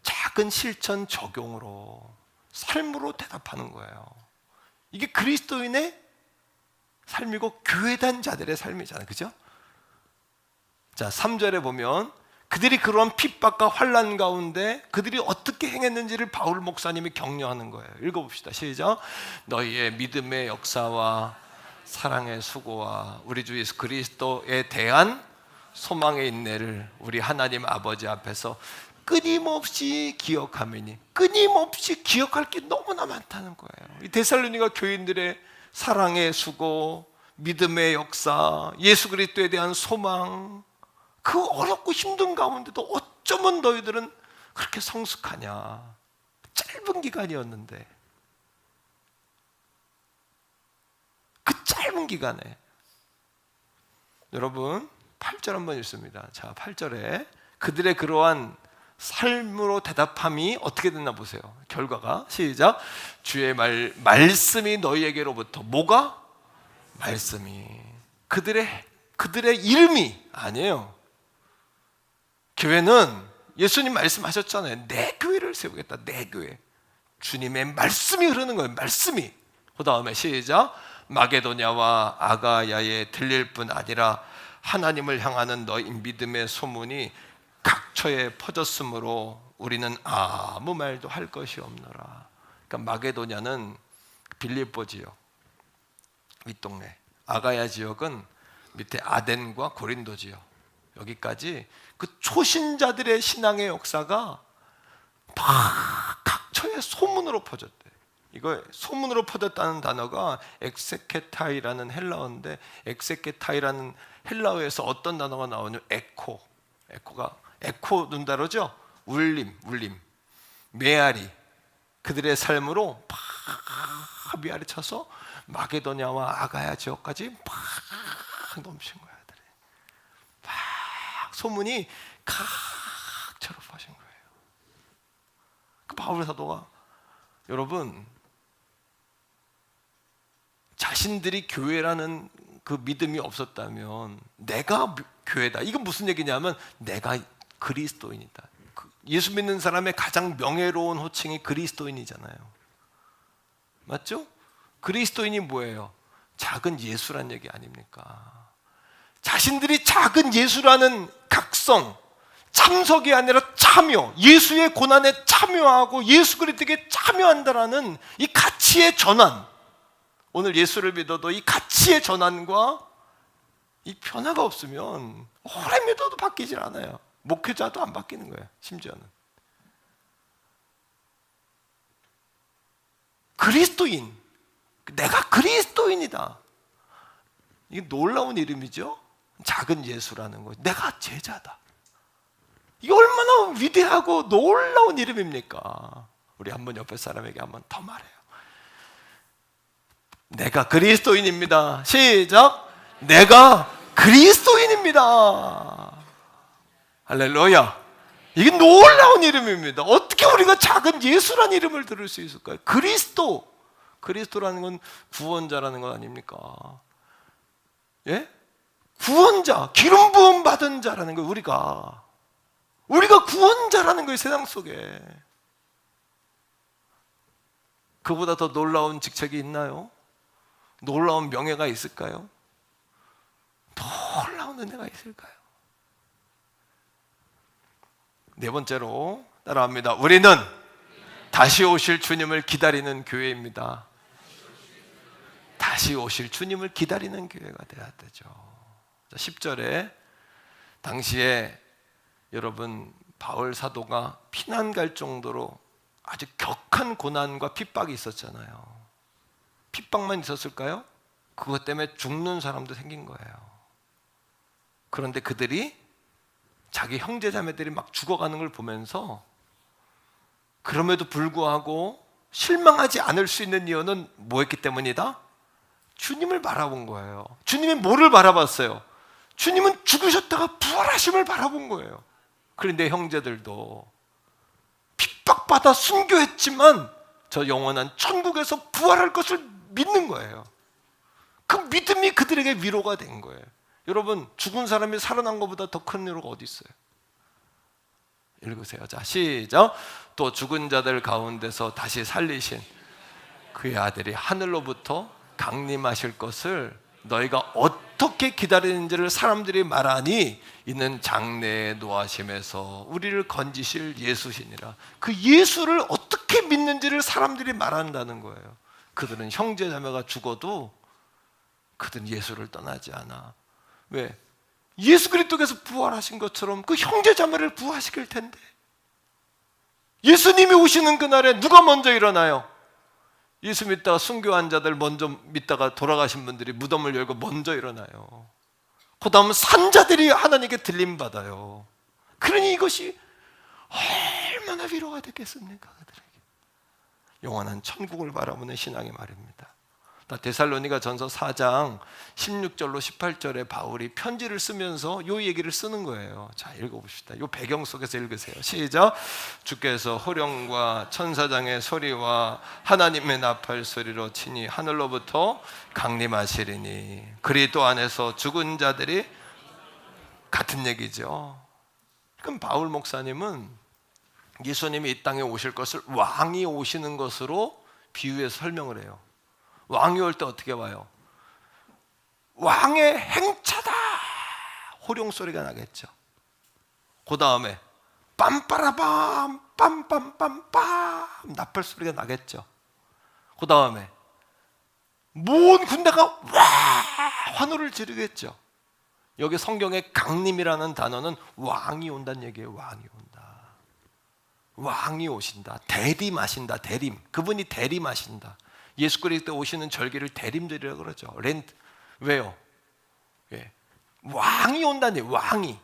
B: 작은 실천 적용으로 삶으로 대답하는 거예요. 이게 그리스도인의 삶이고 교회단 자들의 삶이잖아요. 그죠? 자, 3절에 보면 그들이 그러한 핍박과 환난 가운데 그들이 어떻게 행했는지를 바울 목사님이 격려하는 거예요. 읽어봅시다. 시작. 너희의 믿음의 역사와 사랑의 수고와 우리 주 예수 그리스도에 대한 소망의 인내를 우리 하나님 아버지 앞에서 끊임없이 기억하매니, 끊임없이 기억할 게 너무나 많다는 거예요. 이 데살로니가 교인들의 사랑의 수고, 믿음의 역사, 예수 그리스도에 대한 소망, 그 어렵고 힘든 가운데도 어쩌면 너희들은 그렇게 성숙하냐. 짧은 기간이었는데 그 짧은 기간에 여러분 8절 한번 읽습니다. 자, 8절에 그들의 그러한 삶으로 대답함이 어떻게 됐나 보세요. 결과가 시작. 주의 말씀이 너희에게로부터 뭐가? 말씀이 그들의 이름이 아니에요. 교회는 예수님 말씀하셨잖아요. 내 교회를 세우겠다. 내 교회. 주님의 말씀이 흐르는 거예요. 말씀이. 그 다음에 시작. 마게도냐와 아가야에 들릴 뿐 아니라 하나님을 향하는 너희 믿음의 소문이 각처에 퍼졌으므로 우리는 아무 말도 할 것이 없노라. 그러니까 마게도냐는 빌립보 지역 윗동네, 아가야 지역은 밑에 아덴과 고린도 지역, 여기까지 그 초신자들의 신앙의 역사가 막 각처에 소문으로 퍼졌대. 이거 소문으로 퍼졌다는 단어가 엑세케타이라는 헬라어인데, 엑세케타이라는 헬라어에서 어떤 단어가 나오냐면 에코가 에코 눈다르죠. 울림, 메아리, 그들의 삶으로 막 메아리 쳐서 마게도냐와 아가야 지역까지 막 넘친 거야. 막 소문이 각처로 퍼진 거예요. 그 바울 사도가 여러분 자신들이 교회라는 그 믿음이 없었다면 내가 교회다. 이건 무슨 얘기냐면 내가 그리스도인이다. 예수 믿는 사람의 가장 명예로운 호칭이 그리스도인이잖아요. 맞죠? 그리스도인이 뭐예요? 작은 예수란 얘기 아닙니까? 자신들이 작은 예수라는 각성, 참석이 아니라 참여, 예수의 고난에 참여하고 예수 그리스도에게 참여한다라는 이 가치의 전환. 오늘 예수를 믿어도 이 가치의 전환과 이 변화가 없으면 오래 믿어도 바뀌질 않아요. 목회자도 안 바뀌는 거예요. 심지어는 그리스도인, 내가 그리스도인이다. 이게 놀라운 이름이죠. 작은 예수라는 거. 내가 제자다. 이게 얼마나 위대하고 놀라운 이름입니까? 우리 한번 옆에 사람에게 한번 더 말해요. 내가 그리스도인입니다. 시작. 내가 그리스도인입니다. 할렐루야. 이게 놀라운 이름입니다. 어떻게 우리가 작은 예수라는 이름을 들을 수 있을까요? 그리스도라는 건 구원자라는 것 아닙니까? 예? 구원자, 기름 부음 받은 자라는 거예요. 우리가 구원자라는 거예요. 세상 속에. 그보다 더 놀라운 직책이 있나요? 놀라운 명예가 있을까요? 놀라운 은혜가 있을까요? 네 번째로 따라합니다. 우리는 다시 오실 주님을 기다리는 교회입니다. 다시 오실 주님을 기다리는 교회가 되어야 되죠. 10절에 당시에 여러분 바울 사도가 피난 갈 정도로 아주 격한 고난과 핍박이 있었잖아요. 핍박만 있었을까요? 그것 때문에 죽는 사람도 생긴 거예요. 그런데 그들이 자기 형제 자매들이 막 죽어가는 걸 보면서 그럼에도 불구하고 실망하지 않을 수 있는 이유는 뭐였기 때문이다? 주님을 바라본 거예요. 주님이 뭐를 바라봤어요? 주님은 죽으셨다가 부활하심을 바라본 거예요. 그런데 형제들도 핍박받아 순교했지만 저 영원한 천국에서 부활할 것을 믿는 거예요. 그 믿음이 그들에게 위로가 된 거예요. 여러분, 죽은 사람이 살아난 것보다 더 큰 위로가 어디 있어요? 읽으세요. 자, 시작. 또 죽은 자들 가운데서 다시 살리신 그의 아들이 하늘로부터 강림하실 것을 너희가 어떻게 기다리는지를 사람들이 말하니 이는 장래의 노하심에서 우리를 건지실 예수시니라. 그 예수를 어떻게 믿는지를 사람들이 말한다는 거예요. 그들은 형제 자매가 죽어도 그들은 예수를 떠나지 않아. 왜? 예수 그리스도께서 부활하신 것처럼 그 형제 자매를 부활시킬 텐데. 예수님이 오시는 그날에 누가 먼저 일어나요? 예수 믿다가 순교한 자들 먼저 믿다가 돌아가신 분들이 무덤을 열고 먼저 일어나요. 그 다음 산자들이 하나님께 들림받아요. 그러니 이것이 얼마나 위로가 됐겠습니까? 그들에게 영원한 천국을 바라보는 신앙의 말입니다. 데살로니가 전서 4장 16절로 18절에 바울이 편지를 쓰면서 이 얘기를 쓰는 거예요. 자, 읽어봅시다. 이 배경 속에서 읽으세요. 시작. 주께서 호령과 천사장의 소리와 하나님의 나팔 소리로 친히 하늘로부터 강림하시리니 그리스도 안에서 죽은 자들이 같은 얘기죠. 그럼 바울 목사님은 예수님이 이 땅에 오실 것을 왕이 오시는 것으로 비유해서 설명을 해요. 왕이 올 때 어떻게 와요? 왕의 행차다 호령 소리가 나겠죠. 그 다음에 빰빠라밤 빰빰빰빰 나팔 소리가 나겠죠. 그 다음에 모든 군대가 와 환호를 지르겠죠. 여기 성경에 강림이라는 단어는 왕이 온다는 얘기예요. 왕이 온다. 왕이 오신다. 대림하신다. 대림. 그분이 대림하신다. 예수 그리스도 오시는 절기를 대림절이라고 그러죠. 렌트. 왜요? 예. 왕이 온다니. 왕이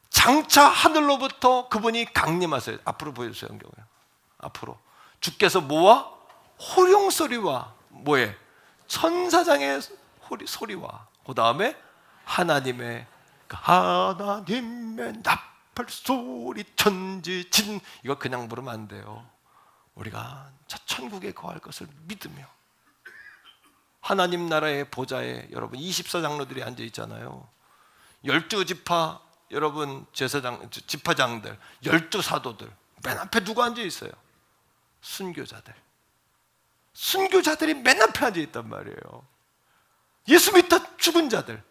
B: 장차 하늘로부터 그분이 강림하세요. 앞으로 보여주세요. 성경에 앞으로 주께서 뭐와? 호령 소리와 뭐에? 천사장의 소리와 그 다음에 하나님의 나팔 소리 천지진. 이거 그냥 부르면 안 돼요. 우리가 저 천국에 거할 것을 믿으며 하나님 나라의 보좌에 여러분 24장로들이 앉아 있잖아요. 12지파 여러분 제사장 지파장들 12사도들 맨 앞에 누가 앉아 있어요? 순교자들. 순교자들이 맨 앞에 앉아 있단 말이에요. 예수 믿다 죽은 자들.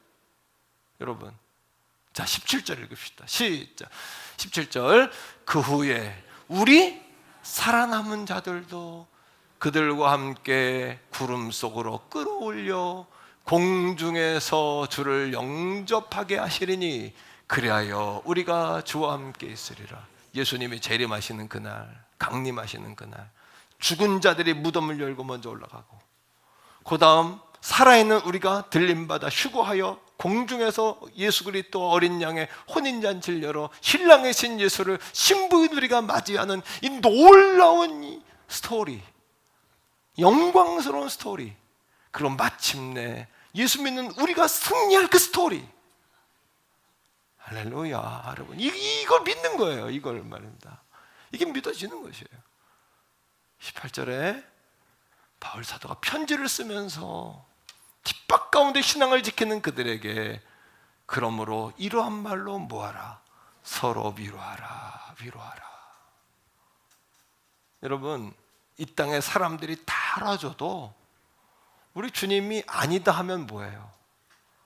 B: 여러분, 자 17절 읽읍시다. 시작. 17절. 그 후에 우리 살아남은 자들도 그들과 함께 구름 속으로 끌어올려 공중에서 주를 영접하게 하시리니 그리하여 우리가 주와 함께 있으리라. 예수님이 재림하시는 그날, 강림하시는 그날, 죽은 자들이 무덤을 열고 먼저 올라가고, 그 다음 살아있는 우리가 들림받아 휴거하여 공중에서 예수 그리스도 어린 양의 혼인잔치를 열어 신랑의 신 예수를 신부인 우리가 맞이하는 이 놀라운 이 스토리, 영광스러운 스토리, 그럼 마침내 예수 믿는 우리가 승리할 그 스토리. 할렐루야. 여러분, 이걸 믿는 거예요. 이걸 말입니다. 이게 믿어지는 것이에요. 18절에 바울 사도가 편지를 쓰면서 핍박 가운데 신앙을 지키는 그들에게 그러므로 이러한 말로 뭐하라? 서로 위로하라. 위로하라. 여러분, 이 땅에 사람들이 다 알아줘도 우리 주님이 아니다 하면 뭐예요?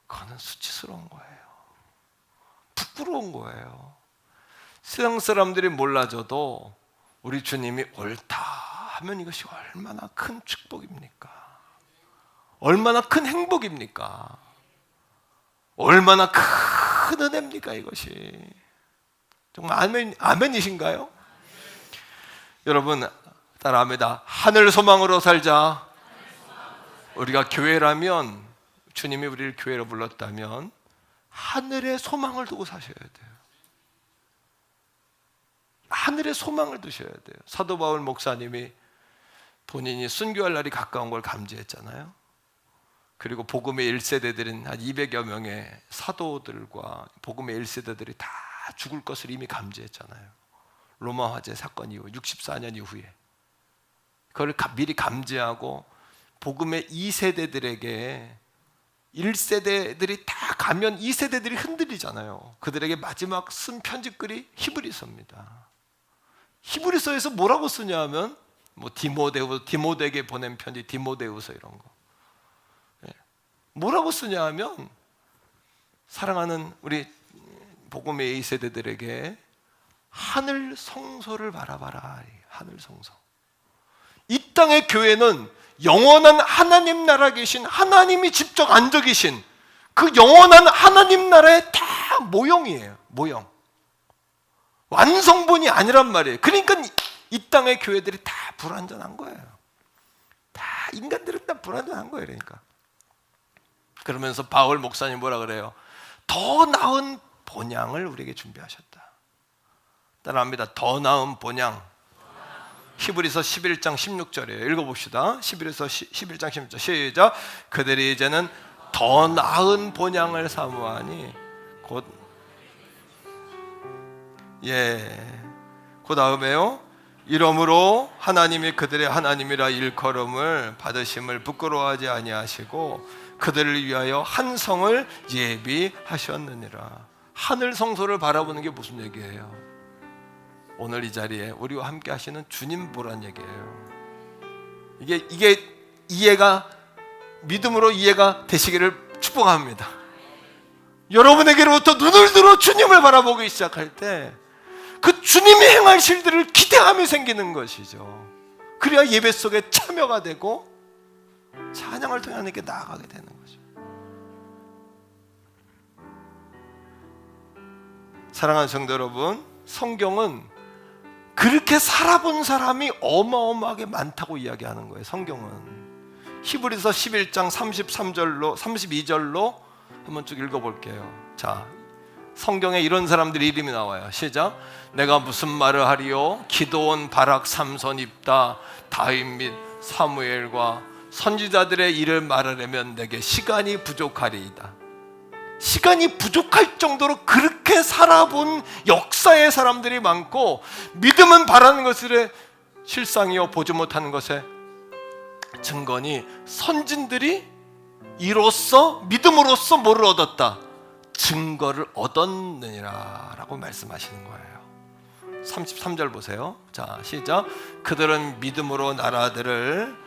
B: 그거는 수치스러운 거예요. 부끄러운 거예요. 세상 사람들이 몰라줘도 우리 주님이 옳다 하면 이것이 얼마나 큰 축복입니까? 얼마나 큰 행복입니까? 얼마나 큰 은혜입니까? 이것이 정말 아멘이신가요? 여러분 따라합니다. 하늘 소망으로 살자. 우리가 교회라면, 주님이 우리를 교회로 불렀다면 하늘의 소망을 두고 사셔야 돼요. 하늘의 소망을 두셔야 돼요. 사도 바울 목사님이 본인이 순교할 날이 가까운 걸 감지했잖아요. 그리고 복음의 1세대들인 한 200여 명의 사도들과 복음의 1세대들이 다 죽을 것을 이미 감지했잖아요. 로마 화재 사건 이후 64년 이후에 그걸 미리 감지하고 복음의 2세대들에게 1세대들이 다 가면 2세대들이 흔들리잖아요. 그들에게 마지막 쓴 편지글이 히브리서입니다. 히브리서에서 뭐라고 쓰냐 하면 뭐 디모데에게 보낸 편지 디모데후서 이런 거. 뭐라고 쓰냐 하면 사랑하는 우리 복음의 2세대들에게 하늘 성소를 바라봐라. 하늘 성소. 이 땅의 교회는 영원한 하나님 나라 계신 하나님이 직접 앉아 계신 그 영원한 하나님 나라의 다 모형이에요. 모형. 완성본이 아니란 말이에요. 그러니까 이 땅의 교회들이 다 불완전한 거예요. 다 인간들은 다 불완전한 거예요. 그러니까 그러면서 바울 목사님 뭐라 그래요? 더 나은 본향을 우리에게 준비하셨다. 따라합니다. 더 나은 본향. 히브리서 11장 16절이에요. 읽어봅시다. 히브리서 11장 16절 시작. 그들이 이제는 더 나은 본향을 사모하니 곧 그 다음에요. 이러므로 하나님이 그들의 하나님이라 일컬음을 받으심을 부끄러워하지 아니하시고 그들을 위하여 한 성을 예비하셨느니라. 하늘 성소를 바라보는 게 무슨 얘기예요? 오늘 이 자리에 우리와 함께 하시는 주님 보란 얘기예요. 이게 이해가, 믿음으로 이해가 되시기를 축복합니다. 여러분에게로부터 눈을 들어 주님을 바라보기 시작할 때 그 주님이 행하실 일들을 기대하며 생기는 것이죠. 그래야 예배 속에 참여가 되고 찬양을 통해 하나님께 나아가게 되는 거죠. 사랑하는 성도 여러분, 성경은 그렇게 살아본 사람이 어마어마하게 많다고 이야기하는 거예요. 성경은 히브리서 11장 32절로 한번 쭉 읽어볼게요. 자, 성경에 이런 사람들의 이름이 나와요. 시작. 내가 무슨 말을 하리요? 기드온, 바락, 삼손, 입다, 다윗 및 사무엘과 선지자들의 일을 말하려면 내게 시간이 부족하리이다. 시간이 부족할 정도로 그렇게 살아본 역사의 사람들이 많고, 믿음은 바라는 것의 실상이요 보지 못하는 것의 증거니 선진들이 이로써 믿음으로써 뭐를 얻었다? 증거를 얻었느니라 라고 말씀하시는 거예요. 33절 보세요. 자, 시작. 그들은 믿음으로 나라들을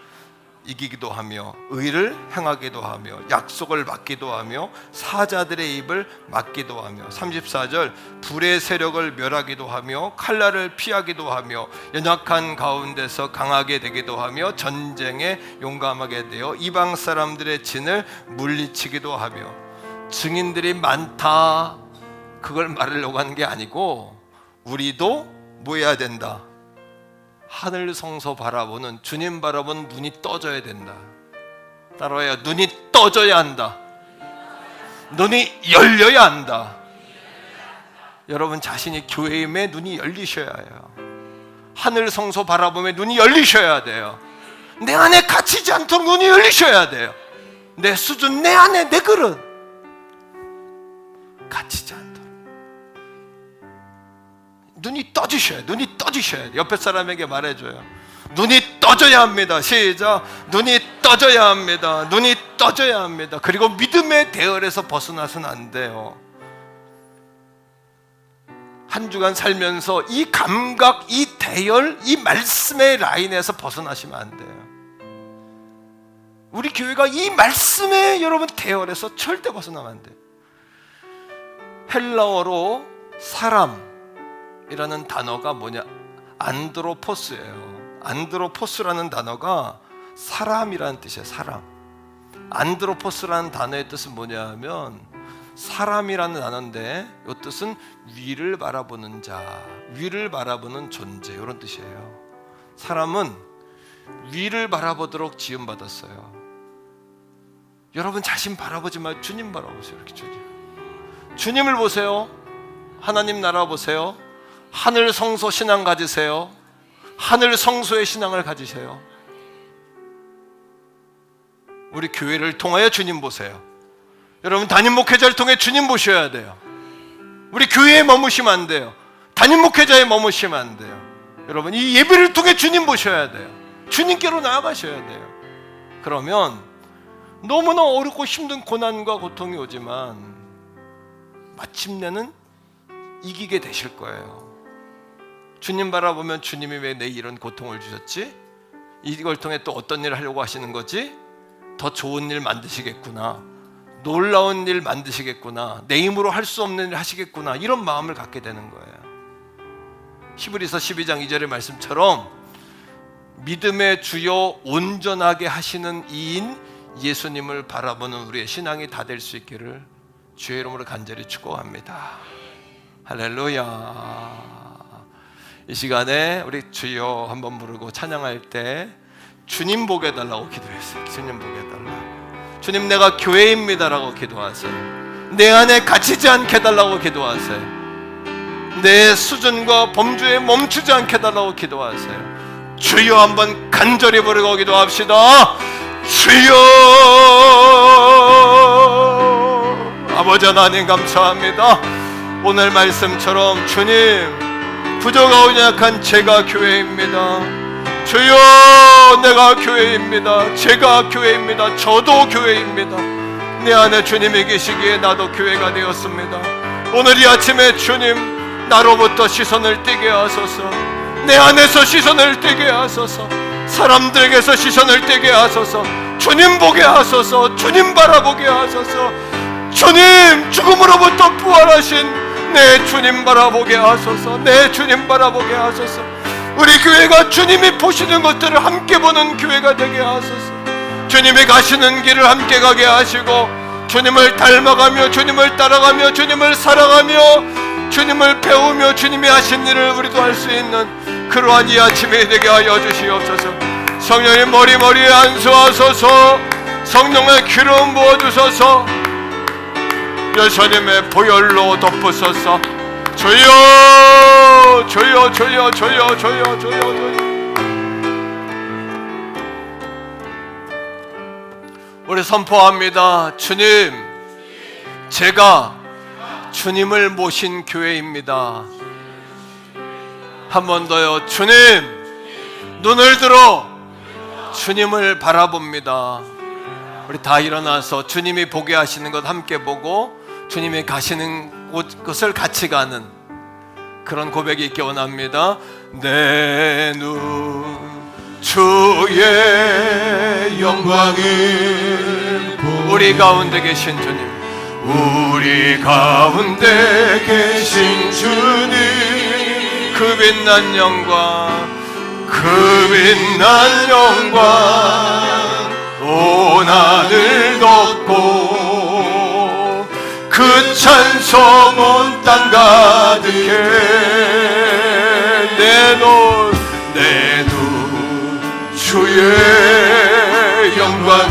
B: 이기기도 하며 의를 행하기도 하며 약속을 받기도 하며 사자들의 입을 막기도 하며 34절 불의 세력을 멸하기도 하며 칼날을 피하기도 하며 연약한 가운데서 강하게 되기도 하며 전쟁에 용감하게 되어 이방 사람들의 진을 물리치기도 하며 증인들이 많다 그걸 말하려고 하는 게 아니고 우리도 뭐 해야 된다? 하늘 성소 바라보는 주님 바라보는 눈이 떠져야 된다. 따라해요. 눈이 떠져야 한다. 눈이 열려야 한다. 여러분 자신이 교회임에 눈이 열리셔야 해요. 하늘 성소 바라보며 눈이 열리셔야 돼요. 내 안에 갇히지 않도록 눈이 열리셔야 돼요. 내 수준, 내 안에 내 그릇 갇히지 않도록 눈이 떠지셔야 돼요. 눈이 떠지셔야 돼요. 옆에 사람에게 말해줘요. 눈이 떠져야 합니다. 시작. 눈이 떠져야 합니다. 눈이 떠져야 합니다. 그리고 믿음의 대열에서 벗어나서는 안 돼요. 한 주간 살면서 이 감각, 이 대열, 이 말씀의 라인에서 벗어나시면 안 돼요. 우리 교회가 이 말씀의 여러분 대열에서 절대 벗어나면 안 돼요. 헬라어로 사람이라는 단어가 뭐냐? 안드로포스예요. 안드로포스라는 단어가 사람이라는 뜻이에요. 사람. 안드로포스라는 단어의 뜻은 뭐냐 하면 사람이라는 단어인데 이 뜻은 위를 바라보는 자, 위를 바라보는 존재 이런 뜻이에요. 사람은 위를 바라보도록 지음받았어요. 여러분 자신 바라보지 말고 주님 바라보세요. 이렇게 주님을 보세요. 하나님 나라 보세요. 하늘 성소 신앙 가지세요. 하늘 성소의 신앙을 가지세요. 우리 교회를 통하여 주님 보세요. 여러분 담임 목회자를 통해 주님 보셔야 돼요. 우리 교회에 머무시면 안 돼요. 담임 목회자에 머무시면 안 돼요. 여러분 이 예배를 통해 주님 보셔야 돼요. 주님께로 나아가셔야 돼요. 그러면 너무나 어렵고 힘든 고난과 고통이 오지만 마침내는 이기게 되실 거예요. 주님 바라보면 주님이 왜 내 이런 고통을 주셨지? 이걸 통해 또 어떤 일을 하려고 하시는 거지? 더 좋은 일 만드시겠구나. 놀라운 일 만드시겠구나. 내 힘으로 할 수 없는 일 하시겠구나. 이런 마음을 갖게 되는 거예요. 히브리서 12장 2절의 말씀처럼 믿음의 주요 온전하게 하시는 이인 예수님을 바라보는 우리의 신앙이 다 될 수 있기를 주의 이름으로 간절히 축복합니다. 할렐루야. 이 시간에 우리 주여 한번 부르고 찬양할 때 주님 보게 해달라고 기도했어요. 주님 보게 해달라. 주님 내가 교회입니다라고 기도하세요. 내 안에 갇히지 않게 해달라고 기도하세요. 내 수준과 범주에 멈추지 않게 해달라고 기도하세요. 주여 한번 간절히 부르고 기도합시다. 주여. 아버지 하나님 감사합니다. 오늘 말씀처럼 주님 부족하고 약한 제가 교회입니다. 주여 내가 교회입니다. 제가 교회입니다. 저도 교회입니다. 내 안에 주님이 계시기에 나도 교회가 되었습니다. 오늘 이 아침에 주님 나로부터 시선을 떼게 하소서. 내 안에서 시선을 떼게 하소서. 사람들에게서 시선을 떼게 하소서. 주님 보게 하소서. 주님 바라보게 하소서. 주님 죽음으로부터 부활하신 내 주님 바라보게 하소서. 내 주님 바라보게 하소서. 우리 교회가 주님이 보시는 것들을 함께 보는 교회가 되게 하소서. 주님이 가시는 길을 함께 가게 하시고 주님을 닮아가며 주님을 따라가며 주님을 사랑하며 주님을 배우며 주님이 하신 일을 우리도 할 수 있는 그러한 이 아침이 되게 하여 주시옵소서. 성령님 머리머리에 안수하소서. 성령의 기름 부어주소서. 예수님의 보혈로 덮으소서. 주여 주여 주여 주여 주여 주여. 우리 선포합니다. 주님 제가 주님을 모신 교회입니다. 한 번 더요. 주님 눈을 들어 주님을 바라봅니다. 우리 다 일어나서 주님이 보게 하시는 것 함께 보고 주님이 가시는 곳을 같이 가는 그런 고백이 있기 원합니다. 내 눈 주의 영광을 우리 가운데 계신 주님, 우리 가운데 계신 주님, 그 빛난 영광, 그 빛난 영광 온 하늘 덮고 그 찬송 온 땅 가득해. 내 눈 주의 영광을,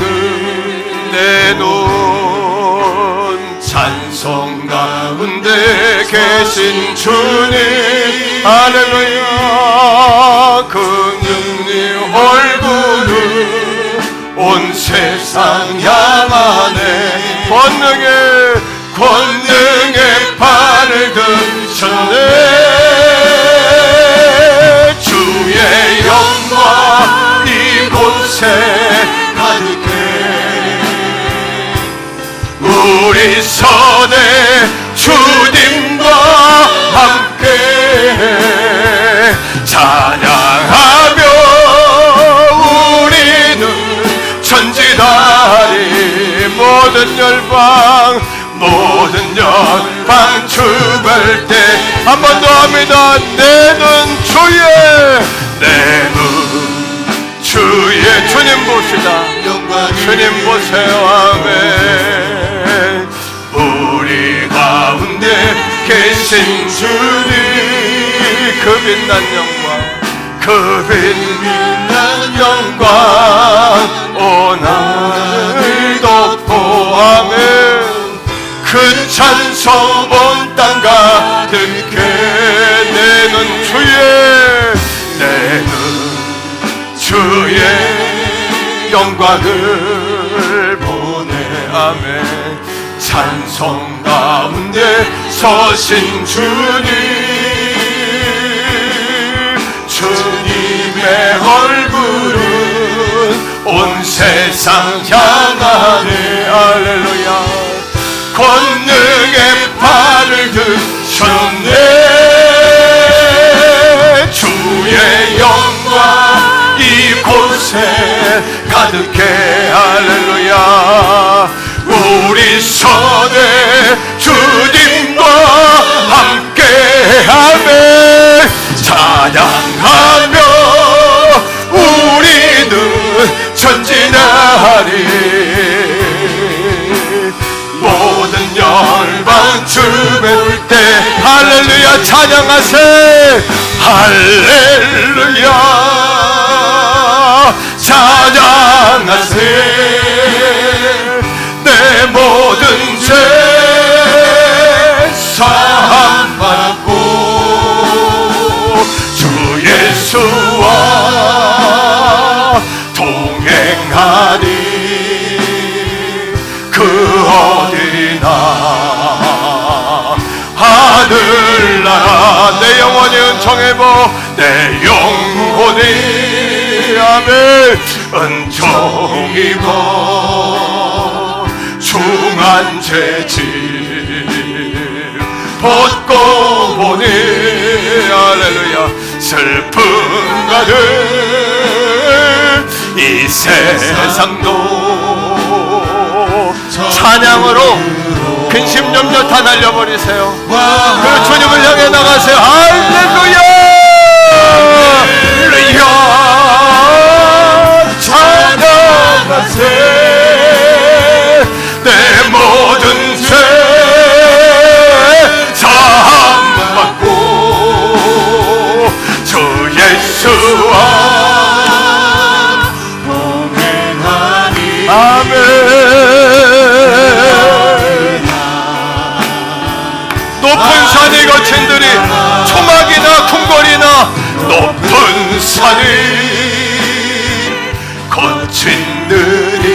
B: 내 눈 찬송 가운데 계신 주님, 할렐루야. 그 능력 얼굴을 온 세상 향하네. 권능의 팔을 드셨네. 주의 영광 이곳에 가득해. 우리 선에 주님과 함께 찬양하며 우리는 천지다리 모든 열방 죽을 때 한 번 더 합니다. 내 눈 주의 주님 봅시다. 주님 보세요. 아멘. 우리 가운데 계신 주님, 그 빛난 영광 온 하늘 덮고. 아멘. 그 찬송 온 땅 가득해. 내 눈 주의 영광을 보네. 아멘. 찬송 가운데 서신 주님의 얼굴은 온 세상 향하네. 할렐루야. 권능의 팔을 드셨네. 주의 영광 이곳에 가득해. 할렐루야. 우리 손에 주님과 함께하며 찬양하며 우리는 전진하리. 모든 열방 주볼 때 할렐루야 찬양하세. 할렐루야 찬양하세. 내 모든 죄 사함받고 주 예수와 동행하리. 그 어디나 하늘나라 내 영혼이 은총해보. 내 영혼이 아멘 은총이고 중한 죄질 벗고 보니. 할렐루야. 슬픔 가득 이 세상도 찬양으로 근심 염려 다 날려버리세요. 그 주님을 향해 나가세요. 할렐루야 할렐루야 찬양하세. 내 모든 죄 사함받고 주 예수와 동행하리. 아멘. 높은 산이 거친들이 초막이나 궁궐이나 높은 산이 거친들이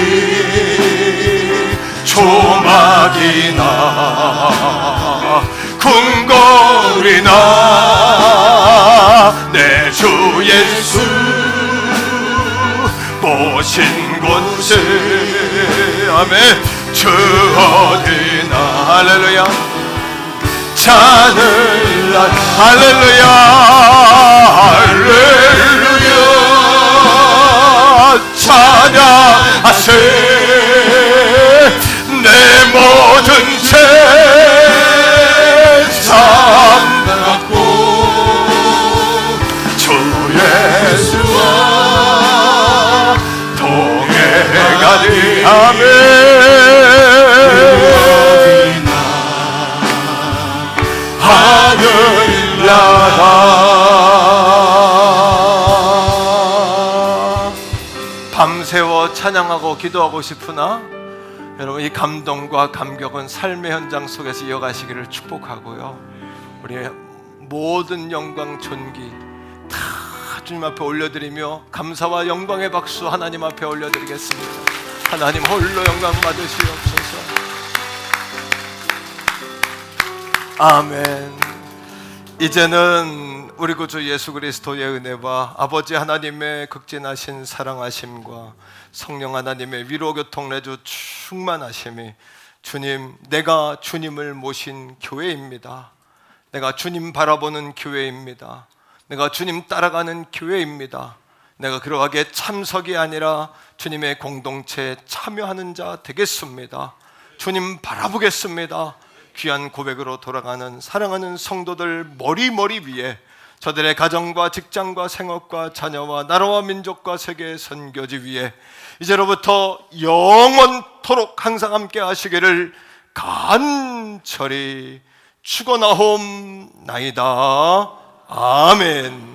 B: 초막이나 궁궐이나 내 주 예수 모신 곳에 아멘 주 어디나 할렐루야 찬을 할렐루야 할렐루야 죄 내 모든 죄 삼갖고 주 예수와 동행하리. 아멘. 하늘나라. 밤새워 찬양하고 기도하고 싶으나 여러분, 이 감동과 감격은 삶의 현장 속에서 이어가시기를 축복하고요. 우리 모든 영광 존귀 다 주님 앞에 올려드리며 감사와 영광의 박수 하나님 앞에 올려드리겠습니다. 하나님 홀로 영광 받으시옵소서. 아멘. 이제는 우리 구주 예수 그리스도의 은혜와 아버지 하나님의 극진하신 사랑하심과 성령 하나님의 위로교통 내주 충만하심이, 주님, 내가 주님을 모신 교회입니다. 내가 주님 바라보는 교회입니다. 내가 주님 따라가는 교회입니다. 내가 그러하게 참석이 아니라 주님의 공동체에 참여하는 자 되겠습니다. 주님 바라보겠습니다. 귀한 고백으로 돌아가는 사랑하는 성도들 머리 위에 저들의 가정과 직장과 생업과 자녀와 나라와 민족과 세계 선교지 위에 이제로부터 영원토록 항상 함께 하시기를 간절히 축원하옵나이다. 아멘.